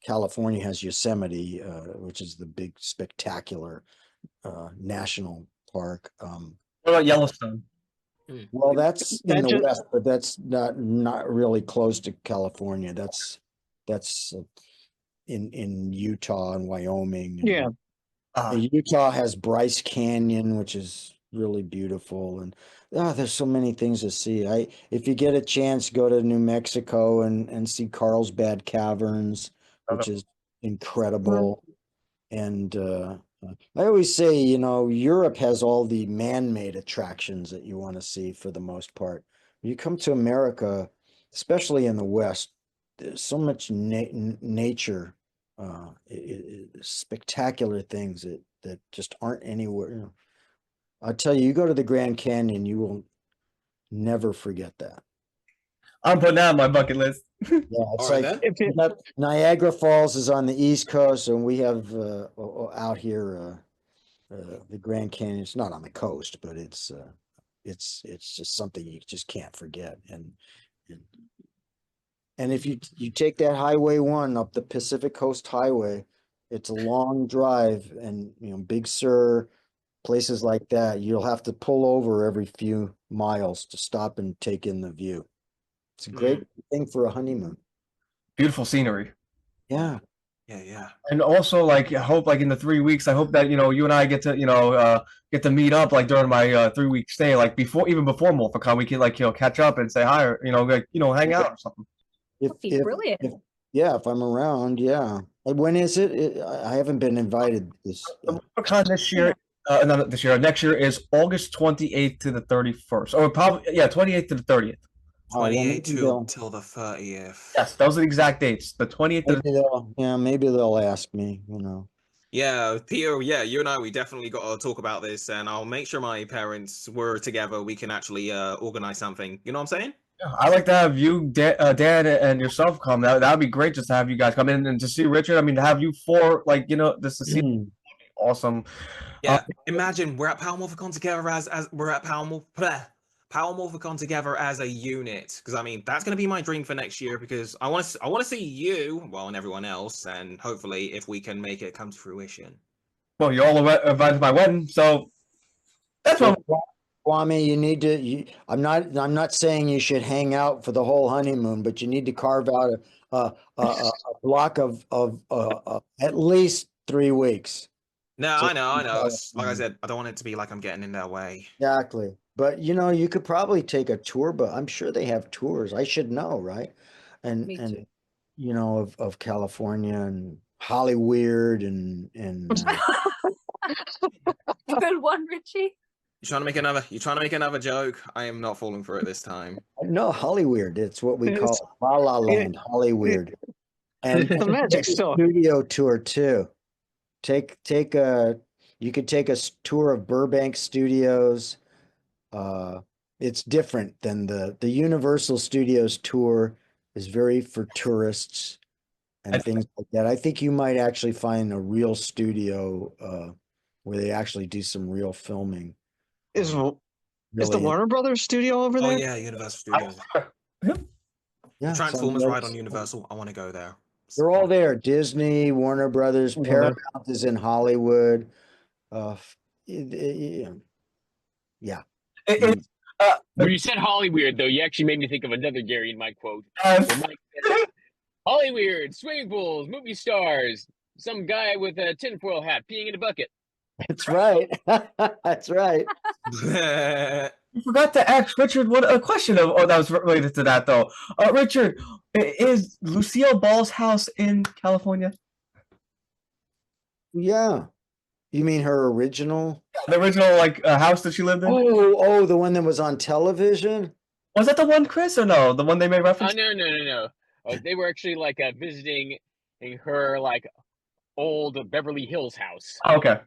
Speaker 5: California has Yosemite, which is the big spectacular national park.
Speaker 1: What about Yellowstone?
Speaker 5: Well, that's in
Speaker 4: That
Speaker 5: the
Speaker 4: just-
Speaker 5: west, but that's not really close to California. That's in Utah and Wyoming. and-
Speaker 4: Yeah.
Speaker 5: Utah has Bryce Canyon, which is really beautiful, and there's so many things to see. If you get a chance, go to New Mexico and see Carlsbad Caverns, which is incredible. And I always say, Europe has all the man-made attractions that you want to see for the most part. When you come to America, especially in the West, there's so much nature, spectacular things that just aren't anywhere. I'll tell you, you go to the Grand Canyon, you will never forget that.
Speaker 1: I'm putting that on my bucket list.
Speaker 5: Yeah, it's
Speaker 3: All right,
Speaker 5: like
Speaker 3: then.
Speaker 4: If you,
Speaker 5: we have Niagara Falls is on the East Coast, and we have out here the Grand Canyon. It's not on the coast, but it's just something you just can't forget. And if you take that Highway 1 up the Pacific Coast Highway, it's a long drive, and Big Sur, places like that, you'll have to pull over every few miles to stop and take in the view. It's a great thing for a honeymoon.
Speaker 1: Beautiful scenery.
Speaker 5: Yeah.
Speaker 3: Yeah.
Speaker 1: And also, like, I hope, like, in the 3 weeks, I hope that you and I get to get to meet up, like, during my 3 week stay, like even before MorphiCon, we can, like, catch up and say hi, or like, hang out or something.
Speaker 5: If,
Speaker 7: That'd be brilliant.
Speaker 5: yeah, if I'm around, yeah. When is it? I haven't been invited this.
Speaker 1: MorphiCon this year, not this year, next year is August 28th to the 31st, or probably 28th to the 30th.
Speaker 5: Well,
Speaker 3: 28
Speaker 5: maybe
Speaker 3: till the 30th.
Speaker 1: Yes, those are the exact dates. The 28th to the
Speaker 5: maybe they'll ask me.
Speaker 3: Yeah, Theo, yeah, you and I, we definitely got to talk about this, and I'll make sure my parents were together. We can actually organize something. You know what I'm saying?
Speaker 1: I like to have you, Dan, and yourself come. That would be great, just to have you guys come in and to see Richard. I mean, to have you four, like, just to see, awesome.
Speaker 3: Yeah, imagine we're at Power Morphicon together as we're at Power Morphicon together as a unit. Because I mean, that's gonna be my dream for next year. Because I want to see you, well, and everyone else, and hopefully, if we can make it come to fruition.
Speaker 1: Well, you're all invited to my wedding, so that's what.
Speaker 5: Kwame, you need to. I'm not saying you should hang out for the whole honeymoon, but you need to carve out a block of at least 3 weeks.
Speaker 3: No,
Speaker 5: So-
Speaker 3: I know. Like I said, I don't want it to be like I'm getting in their way.
Speaker 5: Exactly. But you could probably take a tour, but I'm sure they have tours. I should know, right?
Speaker 7: Me
Speaker 5: And
Speaker 7: too.
Speaker 5: of California and Hollyweird and
Speaker 7: Good one, Richie.
Speaker 3: You trying to make another joke? I am not falling for it this time.
Speaker 5: no, Hollyweird. It's what we call La La Land, Hollyweird. And
Speaker 4: The magic store.
Speaker 5: studio tour too. You could take a tour of Burbank Studios. It's different than the Universal Studios tour is very for tourists and things like that. I think you might actually find a real studio where they actually do some real filming.
Speaker 4: Is the
Speaker 5: Really,
Speaker 4: Warner Brothers studio over
Speaker 3: Oh
Speaker 4: there?
Speaker 3: yeah, Universal Studios.
Speaker 5: yeah,
Speaker 3: Transformers
Speaker 5: some-
Speaker 3: ride on Universal. I want to go there.
Speaker 5: They're all there. Disney, Warner Brothers,
Speaker 1: Mhm.
Speaker 5: Paramount is in Hollywood. Yeah.
Speaker 2: When you said Hollyweird, though, you actually made me think of another Gary and Mike quote.
Speaker 1: Yes.
Speaker 2: Where Mike said, Hollyweird, swimming pools, movie stars, some guy with a tinfoil hat peeing in a bucket.
Speaker 5: That's right. That's right.
Speaker 1: You forgot to ask Richard what a question that was related to that, though. Richard, is Lucille Ball's house in California?
Speaker 5: Yeah. You mean her original?
Speaker 1: The original, like, house that she lived in?
Speaker 5: Oh, the one that was on television?
Speaker 1: Was that the one, Chris, or no? The one they made
Speaker 2: Oh,
Speaker 1: reference?
Speaker 2: no. They were actually like visiting in her like old Beverly Hills house.
Speaker 1: Oh, okay.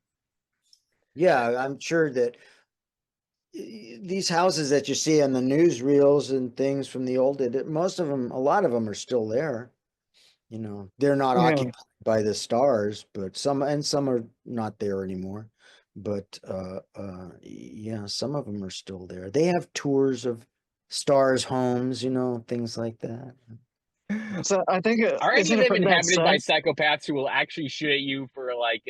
Speaker 5: Yeah, I'm sure that these houses that you see on the newsreels and things from the old, most of them, a lot of them are still there. They're not
Speaker 4: Yeah.
Speaker 5: occupied by the stars, but some are not there anymore. But yeah, some of them are still there. They have tours of stars' homes, things like that.
Speaker 4: So I think
Speaker 2: Are any
Speaker 4: isn't
Speaker 2: of
Speaker 4: it
Speaker 2: them
Speaker 4: from that
Speaker 2: inhabited by
Speaker 4: set?
Speaker 2: psychopaths who will actually shoot at you for like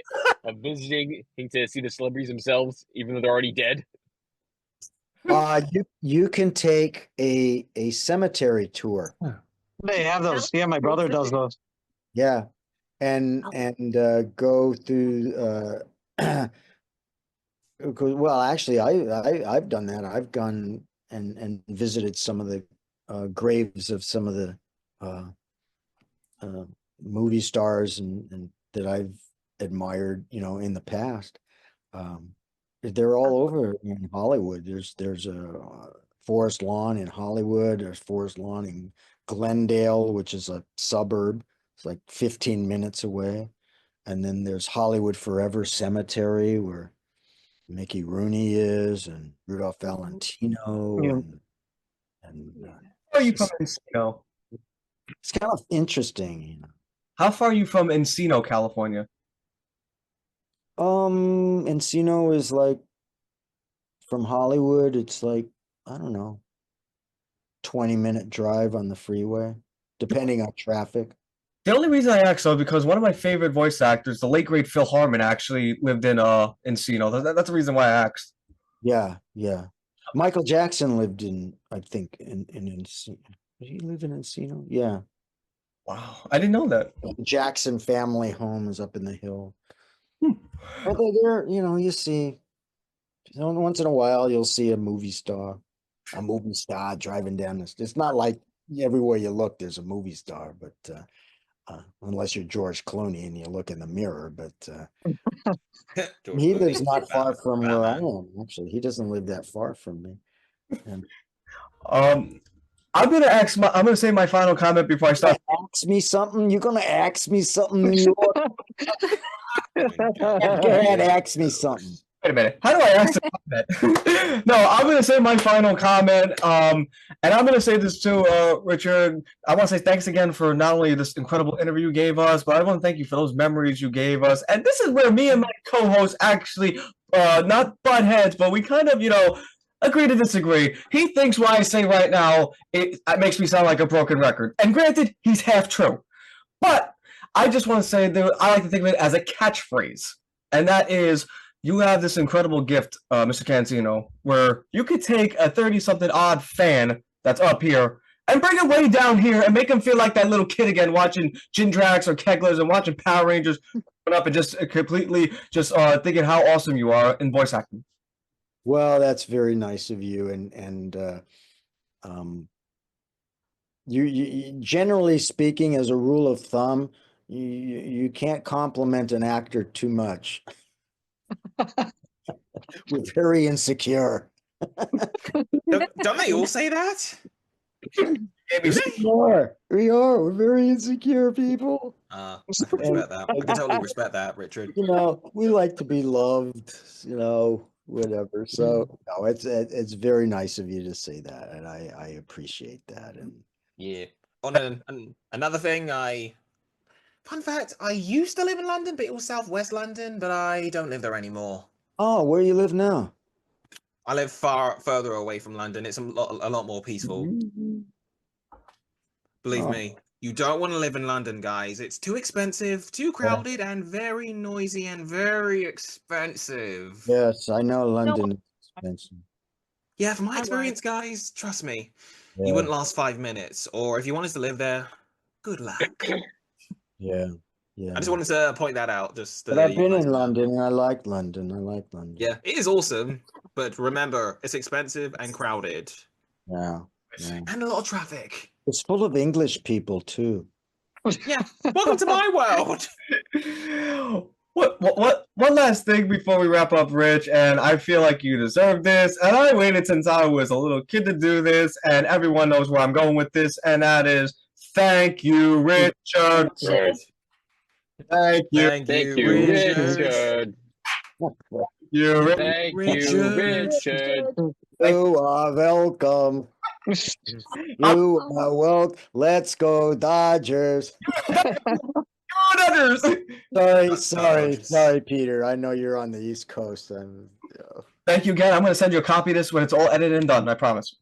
Speaker 2: visiting to see the celebrities themselves, even though they're already dead?
Speaker 5: You can take a cemetery tour.
Speaker 4: They have those. Yeah, my brother does those.
Speaker 5: Yeah, and go through. Well, actually, I've done that. I've gone and visited some of the graves of some of the movie stars and that I've admired, in the past. They're all over in Hollywood. There's a Forest Lawn in Hollywood. There's Forest Lawn in Glendale, which is a suburb. It's like 15 minutes away. And then there's Hollywood Forever Cemetery, where Mickey Rooney is, and Rudolph Valentino.
Speaker 4: Yeah.
Speaker 5: And
Speaker 1: How far are you from Encino?
Speaker 5: it's kind of interesting,
Speaker 1: How far are you from Encino, California?
Speaker 5: Encino is like from Hollywood, it's like, I don't know, 20-minute drive on the freeway, depending on traffic.
Speaker 1: The only reason I asked, though, because one of my favorite voice actors, the late great Phil Hartman, actually lived in Encino. That's the reason why I asked.
Speaker 5: Yeah. Michael Jackson lived in, I think, in Encino. Did he live in Encino? Yeah.
Speaker 1: Wow, I didn't know that.
Speaker 5: Jackson family home is up in the hill.
Speaker 1: Hmm.
Speaker 5: But they're, you see, once in a while you'll see a movie star driving down this. It's not like everywhere you look there's a movie star, but unless you're George Clooney and you look in the mirror. But
Speaker 3: George
Speaker 5: he
Speaker 3: Clooney.
Speaker 5: lives not far from where I
Speaker 3: Batman.
Speaker 5: am. Actually, he doesn't live that far from me. And
Speaker 1: I'm gonna say my final comment before I start.
Speaker 5: ask me something. You're gonna ask me something, New York. Go ahead, ask me something.
Speaker 1: Wait a minute. How do I ask a comment? No, I'm going to say my final comment. And I'm going to say this too, Richard. I want to say thanks again for not only this incredible interview you gave us, but I want to thank you for those memories you gave us. And this is where me and my co-host actually, not butt heads, but we kind of, agree to disagree. He thinks what I say right now, it makes me sound like a broken record. And granted, he's half true. But I just want to say that I like to think of it as a catchphrase. And that is, you have this incredible gift, Mr. Cansino, where you could take a 30-something odd fan that's up here and bring him way down here and make him feel like that little kid again watching Jindrax or Keglers and watching Power Rangers up and just completely just thinking how awesome you are in voice acting.
Speaker 5: Well, that's very nice of you, and you generally speaking, as a rule of thumb, you can't compliment an actor too much. We're very insecure.
Speaker 3: Don't they all say that?
Speaker 5: We are. We're very insecure people.
Speaker 3: I can respect that. I can totally respect that, Richard.
Speaker 5: We like to be loved, whatever. So no, it's very nice of you to say that, and I appreciate that. And
Speaker 3: yeah. Another thing, fun fact, I used to live in London, but it was southwest London, but I don't live there anymore.
Speaker 5: oh, where you live now?
Speaker 3: I live further away from London. It's a lot more peaceful. Believe me, you don't want to live in London, guys. It's too expensive, too crowded, and very noisy and very expensive.
Speaker 5: Yes, I know London is expensive.
Speaker 3: Yeah, from my experience, guys, trust me, you wouldn't last 5 minutes. Or if you wanted to live there, good luck.
Speaker 5: Yeah.
Speaker 3: I just wanted to point that out.
Speaker 5: But I've been in London, and I like London.
Speaker 3: Yeah, it is awesome, but remember, it's expensive and crowded.
Speaker 5: Yeah.
Speaker 3: And a lot of traffic.
Speaker 5: It's full of English people too.
Speaker 3: Yeah, welcome to my world.
Speaker 1: One last thing before we wrap up, Rich, and I feel like you deserve this, and I waited since I was a little kid to do this, and everyone knows where I'm going with this, and that is thank you, Richard. Thank you,
Speaker 2: Richard. Thank you, Richard.
Speaker 5: You are welcome. You are welcome. Let's go, Dodgers. Sorry, Peter. I know you're on the East Coast.
Speaker 1: Thank you again. I'm going to send you a copy of this when it's all edited and done. I promise.